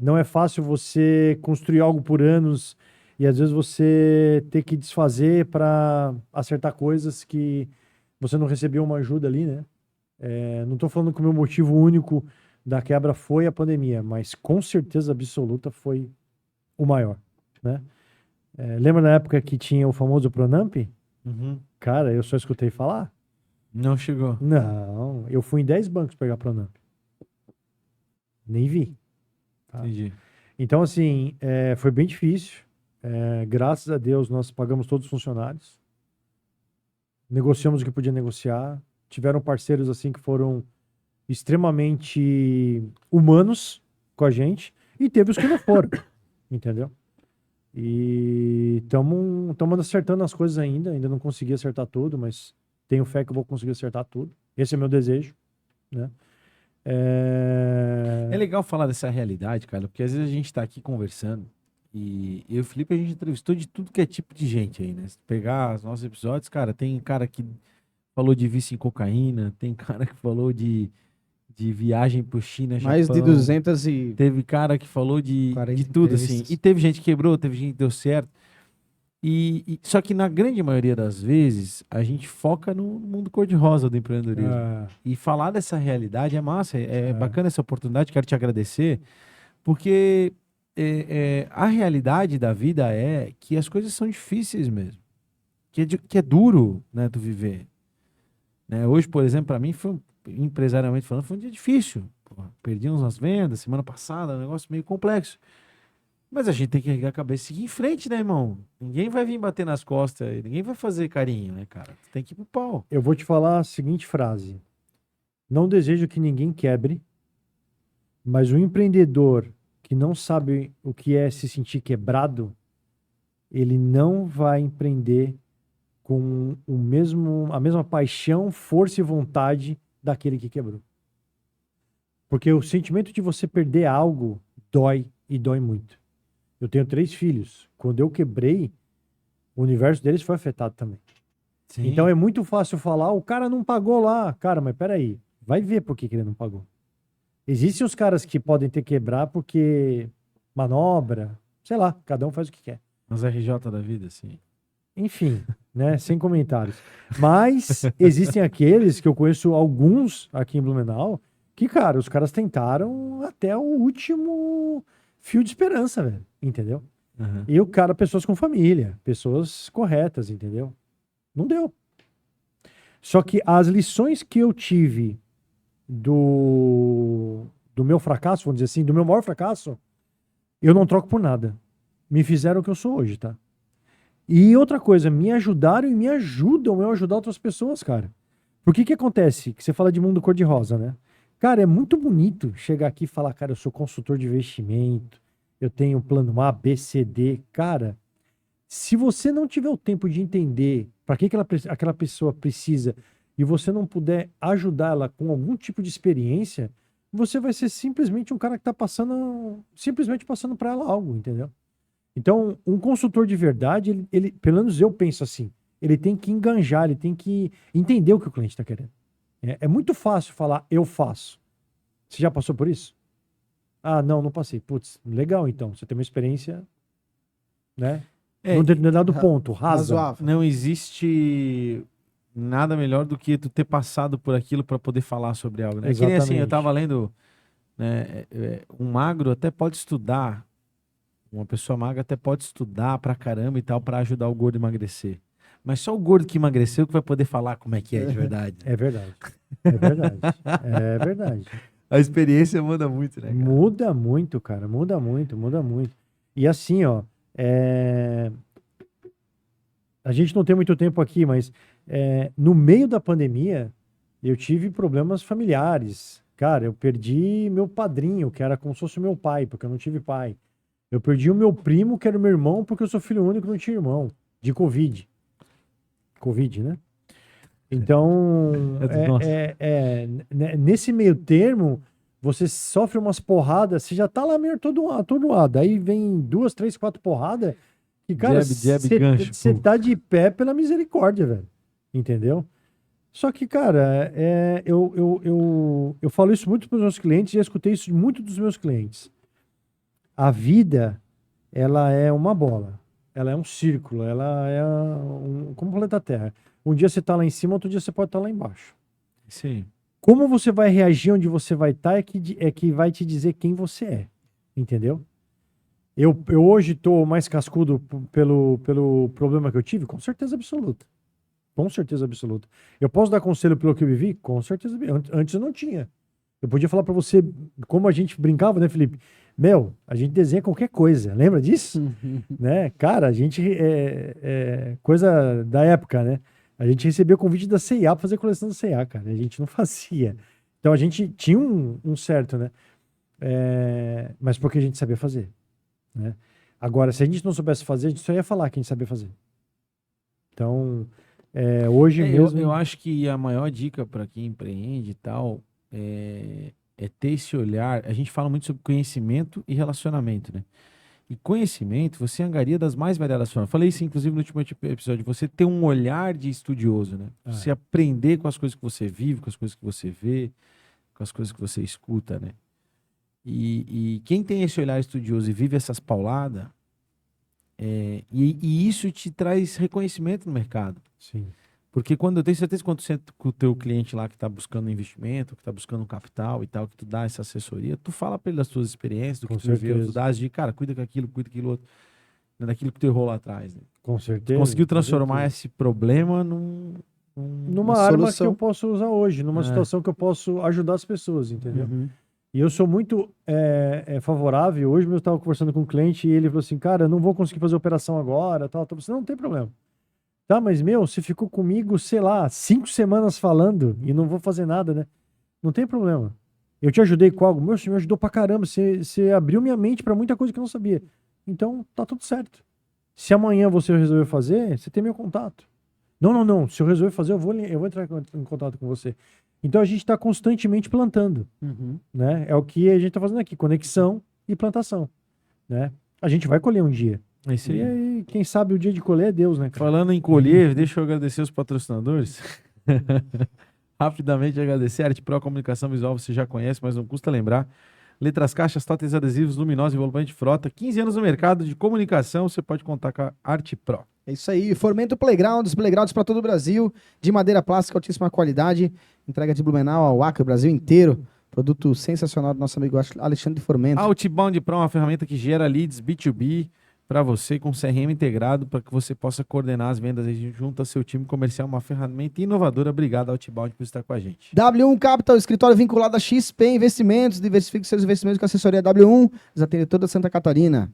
Não é fácil você construir algo por anos e às vezes você ter que desfazer para acertar coisas que você não recebeu uma ajuda ali, né? Não estou falando que o meu motivo único da quebra foi a pandemia, mas com certeza absoluta foi o maior, né? Lembra na época que tinha o famoso Pronamp? Uhum. Cara, eu só escutei falar. Não chegou. Não, eu fui em 10 bancos pegar Pronamp. Nem vi. Tá? Entendi. Então, assim, foi bem difícil. Graças a Deus, nós pagamos todos os funcionários. Negociamos o que podia negociar. Tiveram parceiros, assim, que foram extremamente humanos com a gente. E teve os que não foram. Entendeu? E estamos acertando as coisas ainda. Ainda não consegui acertar tudo, mas tenho fé que eu vou conseguir acertar tudo. Esse é meu desejo, né? É legal falar dessa realidade, cara, porque às vezes a gente tá aqui conversando e eu e o Felipe, a gente entrevistou de tudo que é tipo de gente aí, né? Se pegar os nossos episódios, cara, tem cara que falou de vício em cocaína, tem cara que falou de viagem pro China, Mais Japão. de 200 e... Teve cara que falou de 40 tudo, assim. entrevistas. E teve gente que quebrou, teve gente que deu certo. Só que na grande maioria das vezes, a gente foca no mundo cor-de-rosa do empreendedorismo. E falar dessa realidade é massa, é bacana essa oportunidade, quero te agradecer, porque a realidade da vida é que as coisas são difíceis mesmo, que é duro, né, tu viver. Né? Hoje, por exemplo, para mim, empresarialmente falando, foi um dia difícil. Porra, perdi umas vendas semana passada, um negócio meio complexo. Mas a gente tem que erguer a cabeça e seguir em frente, né, irmão? Ninguém vai vir bater nas costas, ninguém vai fazer carinho, né, cara? Tu tem que ir pro pau. Eu vou te falar a seguinte frase. Não desejo que ninguém quebre, mas o empreendedor que não sabe o que é se sentir quebrado, ele não vai empreender com a mesma paixão, força e vontade daquele que quebrou. Porque o sentimento de você perder algo dói e dói muito. Eu tenho 3 filhos. Quando eu quebrei, o universo deles foi afetado também. Sim. Então é muito fácil falar, o cara não pagou lá. Cara, mas peraí, vai ver por que ele não pagou. Existem os caras que podem ter quebrar porque manobra, sei lá, cada um faz o que quer. Mas RJ da vida, sim. Enfim, né, sem comentários. Mas existem aqueles que eu conheço alguns aqui em Blumenau que, cara, os caras tentaram até o último fio de esperança, velho, entendeu? Uhum. E o cara, pessoas com família, pessoas corretas, entendeu? Não deu. Só que as lições que eu tive do meu fracasso, vamos dizer assim, do meu maior fracasso, eu não troco por nada. Me fizeram o que eu sou hoje, tá? E outra coisa, me ajudaram e me ajudam a ajudar outras pessoas, cara. Por que acontece? Que você fala de mundo cor-de-rosa, né? Cara, é muito bonito chegar aqui e falar, cara, eu sou consultor de investimento, eu tenho plano A, B, C, D. Cara, se você não tiver o tempo de entender para que aquela pessoa precisa e você não puder ajudar ela com algum tipo de experiência, você vai ser simplesmente um cara que está simplesmente passando para ela algo, entendeu? Então, um consultor de verdade, ele, pelo menos eu penso assim, ele tem que enganjar, ele tem que entender o que o cliente está querendo. É muito fácil falar, eu faço. Você já passou por isso? Ah, não passei. Putz, legal então. Você tem uma experiência, né? É, Num determinado ponto, rasa. Razoável. não existe nada melhor do que tu ter passado por aquilo para poder falar sobre algo, né? É que nem assim, eu Exatamente. tava lendo, né, um magro até pode estudar, uma pessoa magra até pode estudar pra caramba e tal para ajudar o gordo a emagrecer. Mas só o gordo que emagreceu que vai poder falar como é que é de verdade. É verdade. É verdade. É verdade. A experiência manda muito, né, cara? Muda muito, cara. Muda muito, muda muito. E assim, ó, a gente não tem muito tempo aqui, mas no meio da pandemia, eu tive problemas familiares. Cara, eu perdi meu padrinho, que era como se fosse meu pai, porque eu não tive pai. Eu perdi o meu primo, que era o meu irmão, porque eu sou filho único e não tinha irmão, de Covid. Covid, né? Então, nesse meio termo, você sofre umas porradas, você já tá lá meio atordoado. Aí vem 2, 3, 4 porradas, e, cara, Jab, gancho, você pum. tá de pé pela misericórdia, velho. Entendeu? Só que, cara, eu falo isso muito para os meus clientes, e já escutei isso muito dos meus clientes. A vida, ela é uma bola. Ela é um círculo, ela é como o planeta Terra. Um dia você tá lá em cima, outro dia você pode estar lá embaixo. Sim. Como você vai reagir onde você vai estar é que vai te dizer quem você é. Entendeu? Eu hoje tô mais cascudo pelo problema que eu tive? Com certeza absoluta. Com certeza absoluta. Eu posso dar conselho pelo que eu vivi? Com certeza. Antes eu não tinha. Eu podia falar pra você, como a gente brincava, né, Felipe? Meu, a gente desenha qualquer coisa. Lembra disso? Né? Cara, a gente... coisa da época, né? A gente recebia convite da C&A pra fazer coleção da C&A, cara. A gente não fazia. Então a gente tinha um certo, né? Mas porque a gente sabia fazer, né? Agora, se a gente não soubesse fazer, a gente só ia falar que a gente sabia fazer. Então, hoje mesmo... Eu acho que a maior dica para quem empreende e tal é ter esse olhar. A gente fala muito sobre conhecimento e relacionamento, né? E conhecimento, você angaria das mais variadas formas. Falei isso, inclusive, no último episódio. Você ter um olhar de estudioso, né? Você aprender com as coisas que você vive, com as coisas que você vê, com as coisas que você escuta, né? E quem tem esse olhar estudioso e vive essas pauladas, e isso te traz reconhecimento no mercado. Sim. Porque quando eu tenho certeza que quando você com o teu cliente lá que está buscando investimento, que está buscando um capital e tal, que tu dá essa assessoria, tu fala para ele das tuas experiências, do Com que tu viveu, tu certeza. dá as dicas, cara, cuida daquilo outro, né, daquilo que tu errou lá atrás, né? Com certeza. Conseguiu com transformar certeza. esse problema Numa Uma arma solução. que eu posso usar hoje, numa situação que eu posso ajudar as pessoas, entendeu? E eu sou muito favorável. Hoje mesmo eu estava conversando com um cliente e ele falou assim, cara, eu não vou conseguir fazer operação agora, tal. Você não tem problema. Tá, mas você ficou comigo, sei lá, 5 semanas falando e não vou fazer nada, né? Não tem problema. Eu te ajudei com algo? Você me ajudou pra caramba. Você abriu minha mente pra muita coisa que eu não sabia. Então, tá tudo certo. Se amanhã você resolver fazer, você tem meu contato. Não. Se eu resolver fazer, eu vou entrar em contato com você. Então, a gente tá constantemente plantando, né? É o que a gente tá fazendo aqui, conexão e plantação, né? A gente vai colher um dia. É isso aí. E aí, quem sabe o dia de colher é Deus, né, cara? Falando em colher, deixa eu agradecer os patrocinadores. Rapidamente agradecer. Arte Pro Comunicação Visual, você já conhece, mas não custa lembrar. Letras Caixas, totens adesivos, luminosos, envolvente frota. 15 anos no mercado de comunicação, você pode contar com a Arte Pro. É isso aí. Fomento Playgrounds para todo o Brasil, de madeira plástica, altíssima qualidade. Entrega de Blumenau ao Acre, o Brasil inteiro. Produto sensacional do nosso amigo Alexandre Formento. Outbound Pro é uma ferramenta que gera leads B2B para você com CRM integrado, para que você possa coordenar as vendas junto ao seu time comercial, uma ferramenta inovadora. Obrigado, Outbound, por estar com a gente. W1 Capital, escritório vinculado a XP Investimentos, diversifique seus investimentos com a assessoria W1, eles atendem toda Santa Catarina.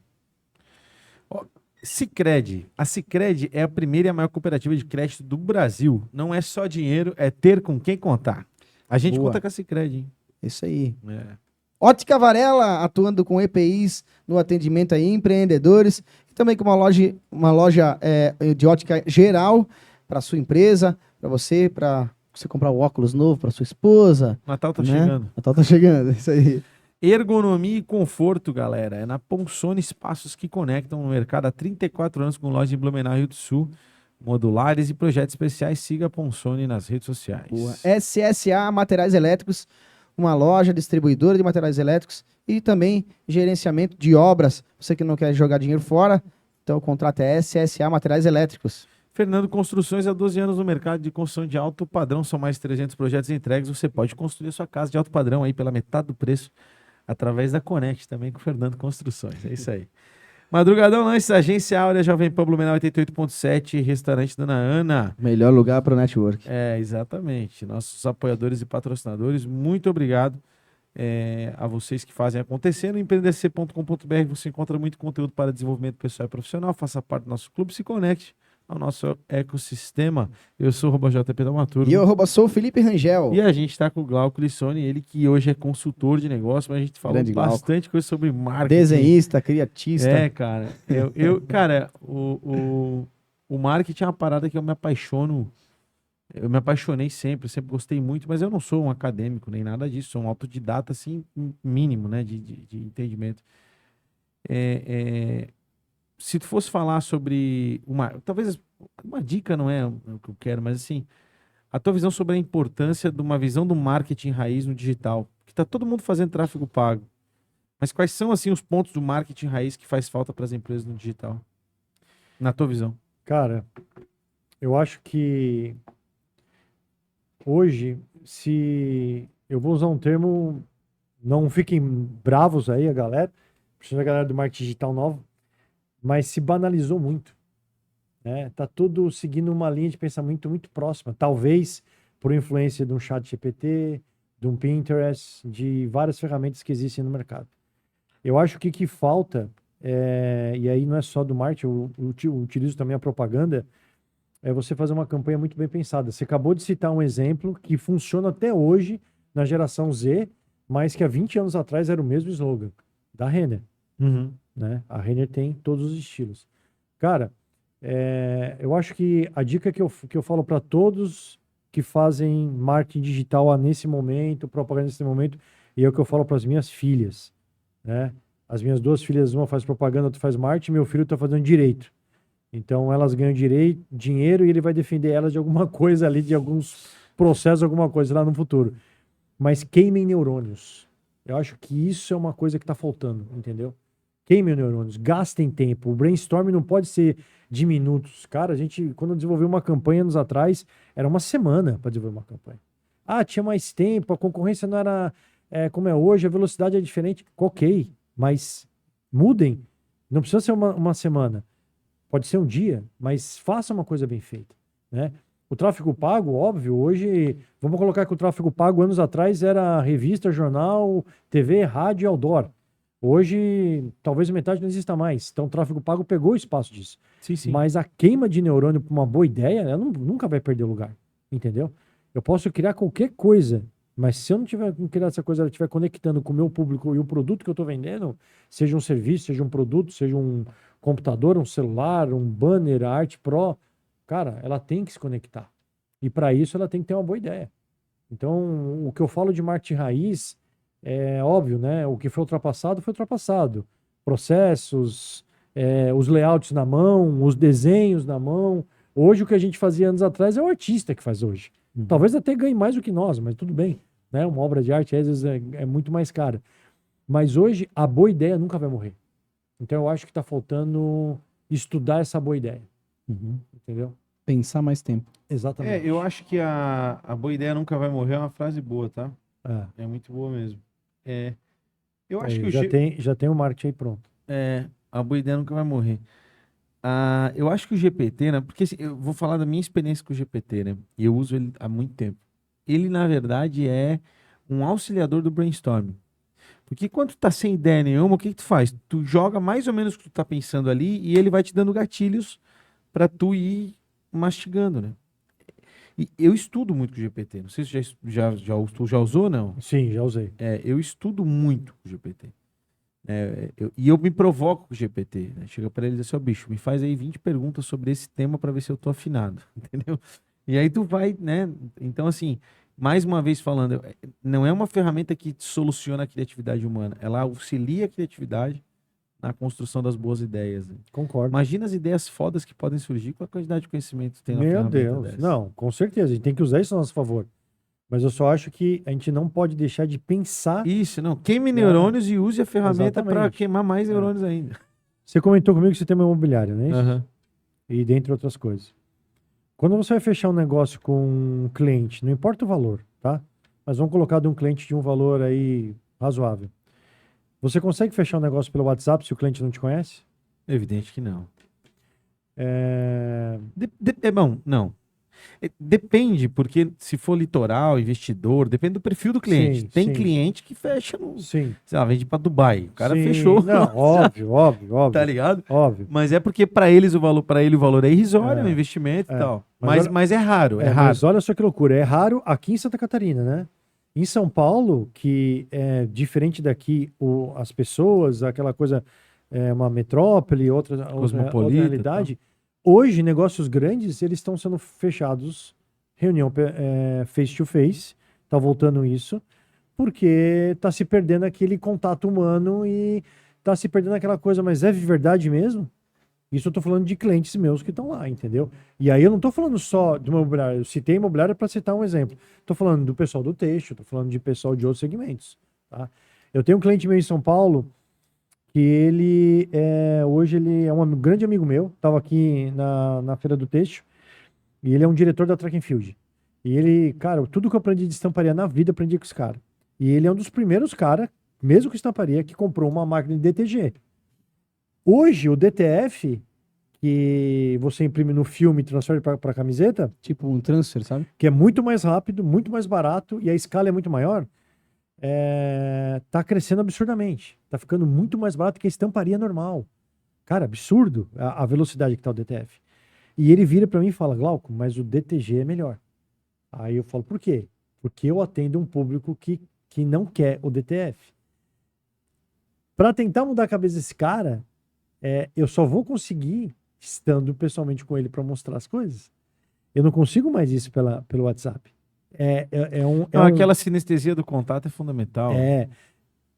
Sicredi. A Sicredi é a primeira e a maior cooperativa de crédito do Brasil. Não é só dinheiro, é ter com quem contar. A gente Boa. conta com a Sicredi, hein? Isso aí. É. Ótica Varela, atuando com EPIs no atendimento a empreendedores, e também com uma loja de ótica geral para sua empresa, para você comprar o óculos novo para sua esposa. Natal tá né? chegando. Natal tá chegando, isso aí. Ergonomia e conforto, galera. É na Ponsone Espaços que conectam no mercado há 34 anos com loja em Blumenau, Rio do Sul. Modulares e projetos especiais. Siga a Ponsone nas redes sociais. Boa. SSA Materiais Elétricos, uma loja distribuidora de materiais elétricos e também gerenciamento de obras. Você que não quer jogar dinheiro fora, então o contrato é SSA Materiais Elétricos. Fernando Construções, há 12 anos no mercado de construção de alto padrão, são mais de 300 projetos entregues. Você pode construir a sua casa de alto padrão aí pela metade do preço, através da Conect também com o Fernando Construções. É isso aí. Madrugadão Lanches, Agência Áurea, Jovem Pan Blumenau 88.7, Restaurante Dona Ana. Melhor lugar para o network. É, exatamente. Nossos apoiadores e patrocinadores, muito obrigado a vocês que fazem acontecer. No empreendedc.com.br você encontra muito conteúdo para desenvolvimento pessoal e profissional. Faça parte do nosso clube, se conecte ao nosso ecossistema. Eu sou o JP Dramaturgo. E eu sou o Felipe Rangel. E a gente está com o Glauco Lissone, ele que hoje é consultor de negócio, mas a gente falou Grande bastante coisa sobre marketing. Desenhista, criatista. É, cara. Cara, o marketing é uma parada que eu me apaixono. Eu me apaixonei sempre, eu sempre gostei muito, mas eu não sou um acadêmico nem nada disso, sou um autodidata, assim, mínimo, né, de entendimento. Se tu fosse falar sobre talvez uma dica não é o que eu quero, mas assim, a tua visão sobre a importância de uma visão do marketing raiz no digital, que tá todo mundo fazendo tráfego pago, mas quais são, assim, os pontos do marketing raiz que faz falta para as empresas no digital, na tua visão? Cara, eu acho que hoje, se eu vou usar um termo, não fiquem bravos aí a galera, principalmente a galera do marketing digital novo, mas se banalizou muito, né? Tá tudo seguindo uma linha de pensamento muito próxima, talvez por influência de um chat GPT, de um Pinterest, de várias ferramentas que existem no mercado. Eu acho que o que falta, e aí não é só do marketing, eu utilizo também a propaganda, é você fazer uma campanha muito bem pensada. Você acabou de citar um exemplo que funciona até hoje na geração Z, mas que há 20 anos atrás era o mesmo slogan, da Renner. Né? A Renner tem todos os estilos. Cara, eu acho que a dica que eu falo para todos que fazem marketing digital nesse momento, propaganda nesse momento, e é o que eu falo para as minhas filhas, né? As minhas duas filhas, uma faz propaganda, outra faz marketing, meu filho está fazendo direito. Então elas ganham dinheiro e ele vai defender elas de alguma coisa ali, de alguns processos, alguma coisa lá no futuro. Mas queimem neurônios. Eu acho que isso é uma coisa que está faltando, entendeu? Queimem neurônios, gastem tempo. O brainstorming não pode ser de minutos. Cara, a gente, quando desenvolveu uma campanha anos atrás, era uma semana para desenvolver uma campanha. Ah, tinha mais tempo, a concorrência não era como é hoje, a velocidade é diferente. Ok, mas mudem. Não precisa ser uma semana. Pode ser um dia, mas faça uma coisa bem feita, né? O tráfego pago, óbvio, hoje, vamos colocar que o tráfego pago anos atrás era revista, jornal, TV, rádio e outdoor. Hoje, talvez metade não exista mais. Então, o tráfego pago pegou o espaço disso. Sim, sim. Mas a queima de neurônio para uma boa ideia, ela nunca vai perder lugar, entendeu? Eu posso criar qualquer coisa, mas se eu não tiver criado essa coisa, ela estiver conectando com o meu público e o produto que eu estou vendendo, seja um serviço, seja um produto, seja um computador, um celular, um banner, a Arte Pro, cara, ela tem que se conectar. E para isso ela tem que ter uma boa ideia. Então, o que eu falo de marketing raiz é óbvio, né? O que foi ultrapassado, foi ultrapassado. Processos, os layouts na mão, os desenhos na mão. Hoje, o que a gente fazia anos atrás é o artista que faz hoje. Talvez até ganhe mais do que nós, mas tudo bem, né? Uma obra de arte, às vezes, é muito mais cara. Mas hoje, a boa ideia nunca vai morrer. Então, eu acho que está faltando estudar essa boa ideia. Entendeu? Pensar mais tempo. Exatamente. Eu acho que a boa ideia nunca vai morrer é uma frase boa, tá? É muito boa mesmo. Eu acho que já tem o marketing aí pronto. A boa ideia nunca vai morrer. Eu acho que o GPT, né? Porque assim, eu vou falar da minha experiência com o GPT, né? E eu uso ele há muito tempo. Ele, na verdade, é um auxiliador do brainstorming. Porque quando tu tá sem ideia nenhuma, o que tu faz? Tu joga mais ou menos o que tu tá pensando ali e ele vai te dando gatilhos para tu ir mastigando, né? E eu estudo muito com o GPT. Não sei se tu já usou ou não. Sim, já usei. Eu estudo muito com o GPT. E eu me provoco com o GPT. Né? Chega para ele e diz assim, bicho, me faz aí 20 perguntas sobre esse tema para ver se eu tô afinado. Entendeu? E aí tu vai, né? Então, assim, mais uma vez falando, não é uma ferramenta que soluciona a criatividade humana. Ela auxilia a criatividade na construção das boas ideias. Né? Concordo. Imagina as ideias fodas que podem surgir com a quantidade de conhecimento que tem na Meu ferramenta Deus. dessa. Não, com certeza. A gente tem que usar isso a nosso favor. Mas eu só acho que a gente não pode deixar de pensar. Isso, não. Queime neurônios e use a ferramenta para Exatamente. queimar mais neurônios ainda. Você comentou comigo que você tem uma imobiliária, não é isso? Aham. E dentre outras coisas. Quando você vai fechar um negócio com um cliente, não importa o valor, tá? Mas vamos colocar de um cliente de um valor aí razoável. Você consegue fechar um negócio pelo WhatsApp se o cliente não te conhece? Evidente que não. É... Bom, não. Depende, porque se for litoral, investidor, depende do perfil do cliente. Sim, Tem sim. cliente que fecha no. Sim. Sei lá, vende pra Dubai. O cara Sim. fechou. Não, óbvio, óbvio. Tá ligado? Óbvio. Mas é porque para eles para ele o valor é irrisório, é um investimento e tal. Mas Mas é raro, é raro. Mas olha só que loucura, é raro aqui em Santa Catarina, né? Em São Paulo, que é diferente daqui, as pessoas, aquela coisa, uma metrópole, outra Cosmopolita, realidade. Hoje, negócios grandes, eles estão sendo fechados, reunião face to face, tá voltando isso, porque tá se perdendo aquele contato humano e tá se perdendo aquela coisa, mas é verdade mesmo? Isso eu tô falando de clientes meus que estão lá, entendeu? E aí eu não tô falando só de uma imobiliária, eu citei imobiliária para citar um exemplo. Tô falando do pessoal do têxtil, tô falando de pessoal de outros segmentos, tá? Eu tenho um cliente meu em São Paulo que hoje ele é um grande amigo meu, tava aqui na Feira do Têxtil, e ele é um diretor da Track and Field. E ele, cara, tudo que eu aprendi de estamparia na vida, eu aprendi com esse cara. E ele é um dos primeiros caras, mesmo com estamparia, que comprou uma máquina de DTG. Hoje, o DTF, que você imprime no filme e transfere para camiseta, Tipo um transfer, sabe? que é muito mais rápido, muito mais barato e a escala é muito maior, tá crescendo absurdamente. Tá ficando muito mais barato que a estamparia normal. Cara, absurdo a velocidade que tá o DTF. E ele vira para mim e fala, Glauco, mas o DTG é melhor. Aí eu falo, por quê? Porque eu atendo um público que não quer o DTF. Para tentar mudar a cabeça desse cara, eu só vou conseguir estando pessoalmente com ele para mostrar as coisas. Eu não consigo mais isso pelo WhatsApp. Aquela sinestesia do contato é fundamental.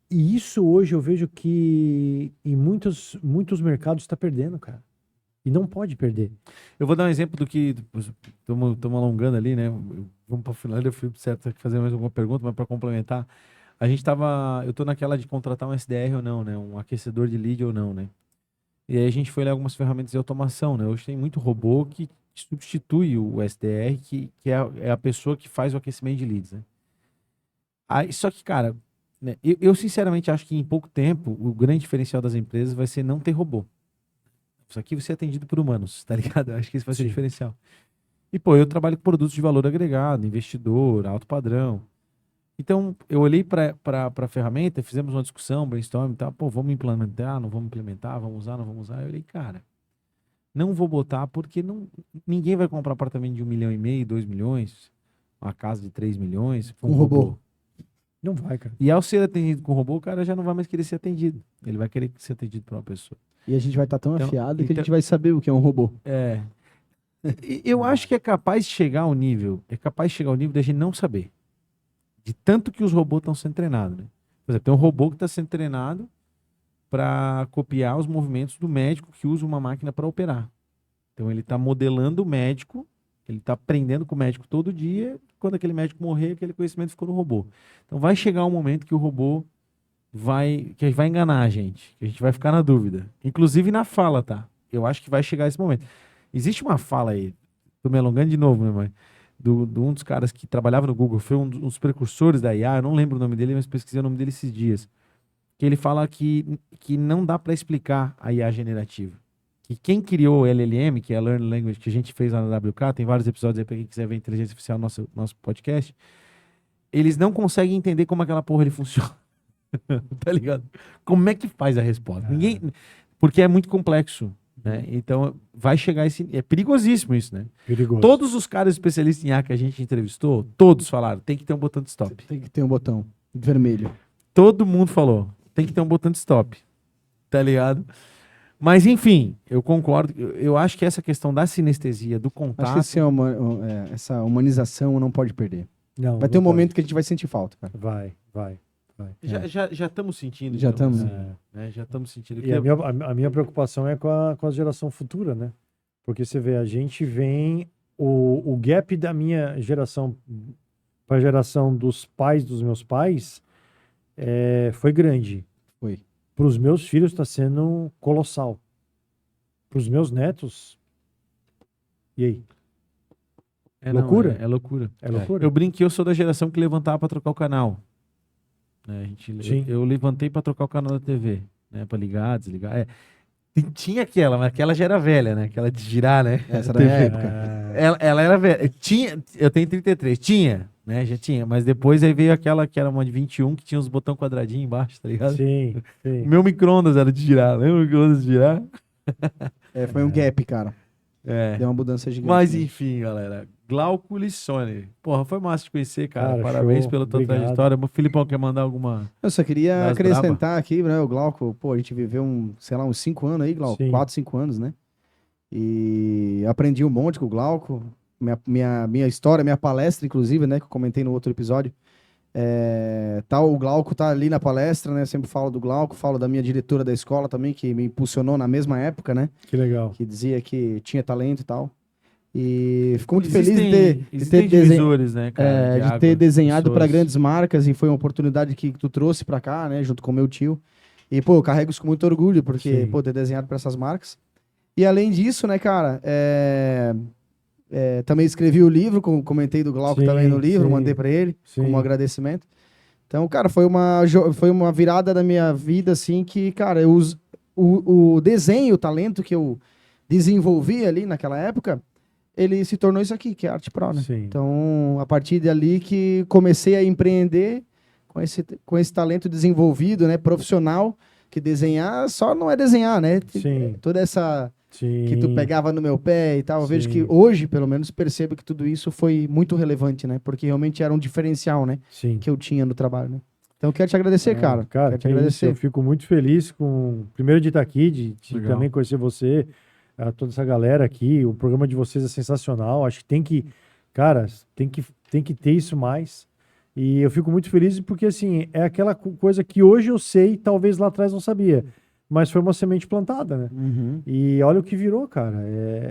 E isso hoje eu vejo que em muitos mercados está perdendo, cara. E não pode perder. Eu vou dar um exemplo do que estamos alongando ali, né? Vamos para o final, eu fui certo fazer mais alguma pergunta, mas para complementar, eu tô naquela de contratar um SDR ou não, né? Um aquecedor de lead ou não, né? E aí a gente foi olhar algumas ferramentas de automação, né? Hoje tem muito robô que substitui o SDR, que é a pessoa que faz o aquecimento de leads, né? Aí, só que, cara, né, eu sinceramente acho que em pouco tempo o grande diferencial das empresas vai ser não ter robô. Isso aqui vai ser atendido por humanos, tá ligado? Eu acho que esse vai ser o diferencial. E, pô, eu trabalho com produtos de valor agregado, investidor, alto padrão. Então, eu olhei para a ferramenta, fizemos uma discussão, brainstorm e tal. Pô, vamos implementar, não vamos implementar, vamos usar, não vamos usar. Eu olhei, cara, não vou botar porque ninguém vai comprar apartamento de 1,5 milhão, 2 milhões, uma casa de 3 milhões com Um robô. Não vai, cara. E ao ser atendido com robô, o cara já não vai mais querer ser atendido. Ele vai querer ser atendido por uma pessoa. E a gente vai estar tão afiado que a gente vai saber o que é um robô. Eu acho que é capaz de chegar ao nível da gente não saber. De tanto que os robôs estão sendo treinados, né? Por exemplo, tem um robô que está sendo treinado para copiar os movimentos do médico que usa uma máquina para operar. Então ele está modelando o médico, ele está aprendendo com o médico todo dia. Quando aquele médico morrer, aquele conhecimento ficou no robô. Então vai chegar um momento que o robô vai enganar a gente, que a gente vai ficar na dúvida. Inclusive na fala, tá? Eu acho que vai chegar esse momento. Existe uma fala aí, tô me alongando de novo, né, mãe? De um dos caras que trabalhava no Google, foi um dos precursores da IA, eu não lembro o nome dele, mas pesquisei o nome dele esses dias. Que ele fala que não dá para explicar a IA generativa. Que quem criou o LLM, que é a Learning Language, que a gente fez lá na WK, tem vários episódios aí para quem quiser ver inteligência artificial no nosso podcast, eles não conseguem entender como aquela porra ele funciona. Tá ligado? Como é que faz a resposta? Ninguém, porque é muito complexo, né? Então vai chegar é perigosíssimo isso, né? Perigoso. Todos os caras especialistas em IA que a gente entrevistou, todos falaram, tem que ter um botão de stop. Tem que ter um botão vermelho. Todo mundo falou, tem que ter um botão de stop. Tá ligado? Mas enfim, eu concordo, eu acho que essa questão da sinestesia, do contato... Acho que essa humanização não pode perder. Não, vai ter um momento que a gente vai sentir falta, cara. Vai. Já estamos sentindo. Já então, estamos. né? Já estamos sentindo. E a minha preocupação é com a geração futura, né? Porque você vê, a gente vem... O gap da minha geração para a geração dos pais dos meus pais, foi grande. Foi. Para os meus filhos está sendo colossal. Para os meus netos, e aí? Loucura? É loucura. É loucura? Eu brinco que eu sou da geração que levantava para trocar o canal. Né, Sim. eu levantei para trocar o canal da TV, né, para ligar, desligar. Tinha aquela, mas aquela já era velha, né? Aquela de girar, né? Essa da minha época. Ela era velha. Eu tenho 33, tinha, né? Já tinha, mas depois aí veio aquela que era uma de 21 que tinha os botões quadradinhos embaixo, tá ligado? Sim, sim. O meu micro-ondas era de girar, lembra o micro-ondas de girar? Foi um gap, cara. É. Deu uma mudança gigante. Mas mesmo. enfim, galera. Glauco Lissone. Porra, foi massa te conhecer, cara. Cara, Parabéns show. pela tua Obrigado. trajetória. O Filipão quer mandar alguma... Eu só queria Das acrescentar aqui, né, o Glauco, pô, a gente viveu uns 5 anos aí, Glauco, Sim. 4, 5 anos, né? E aprendi um monte com o Glauco, minha história, minha palestra, inclusive, né, que eu comentei no outro episódio. O Glauco tá ali na palestra, né, eu sempre falo do Glauco, falo da minha diretora da escola também, que me impulsionou na mesma época, né, Que legal. que dizia que tinha talento e tal. E fico muito Existem- feliz de existem ter desenhado. divisores, né, cara? De água, ter desenhado para pessoas. grandes marcas e foi uma oportunidade que tu trouxe para cá, né, junto com meu tio. E, pô, eu carrego isso com muito orgulho, porque, Sim. pô, ter desenhado para essas marcas. E além disso, né, cara, também escrevi o livro, comentei do Glauco Sim, também no livro, sim. mandei para ele, Sim. como agradecimento. Então, cara, foi uma virada da minha vida, assim, que, cara, o desenho, o talento que eu desenvolvi ali naquela época, ele se tornou isso aqui, que é Arte Pro, né? Sim. Então, a partir dali que comecei a empreender com esse talento desenvolvido, né, profissional, que desenhar só não é desenhar, né? Sim. Toda essa Sim. que tu pegava no meu pé e tal, eu vejo Sim. que hoje, pelo menos, percebo que tudo isso foi muito relevante, né? Porque realmente era um diferencial, né, Sim. que eu tinha no trabalho, né? Então, eu quero te agradecer, cara. Cara, Quero te que isso, agradecer. eu fico muito feliz primeiro de estar aqui, de Legal. também conhecer você, toda essa galera aqui. O programa de vocês é sensacional. Acho que cara, tem que ter isso mais. E eu fico muito feliz porque, assim, é aquela coisa que hoje eu sei, talvez lá atrás não sabia. Mas foi uma semente plantada, né? Uhum, E olha o que virou, cara.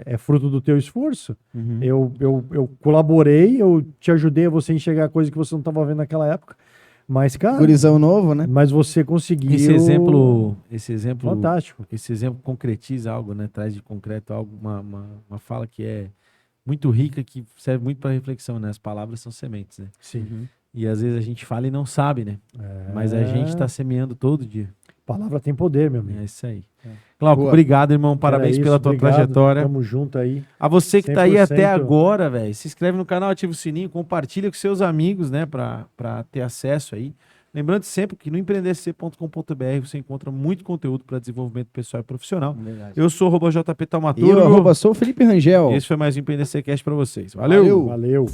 É fruto do teu esforço. uhum. Eu colaborei, eu te ajudei a você enxergar coisa que você não estava vendo naquela época. Mas, cara, Gurizão novo, né? mas você conseguiu. Esse exemplo Fantástico. Esse exemplo concretiza algo, né? Traz de concreto algo, uma fala que é muito rica, que serve muito para reflexão, né? As palavras são sementes, né? Sim. Uhum. E às vezes a gente fala e não sabe, né? Mas a gente está semeando todo dia. Palavra tem poder, meu amigo. É isso aí. Glauco, Boa. obrigado, irmão. Parabéns Era pela isso, tua obrigado. trajetória. Tamo junto aí. A você que tá aí 100%. até agora, velho, se inscreve no canal, ativa o sininho, compartilha com seus amigos, né, pra ter acesso aí. Lembrando sempre que no empreendesc.com.br você encontra muito conteúdo para desenvolvimento pessoal e profissional. Eu sou o @JP E eu, Taumaturgo. sou o Felipe Rangel. Esse foi mais um Empreender Cast para vocês. Valeu! Valeu.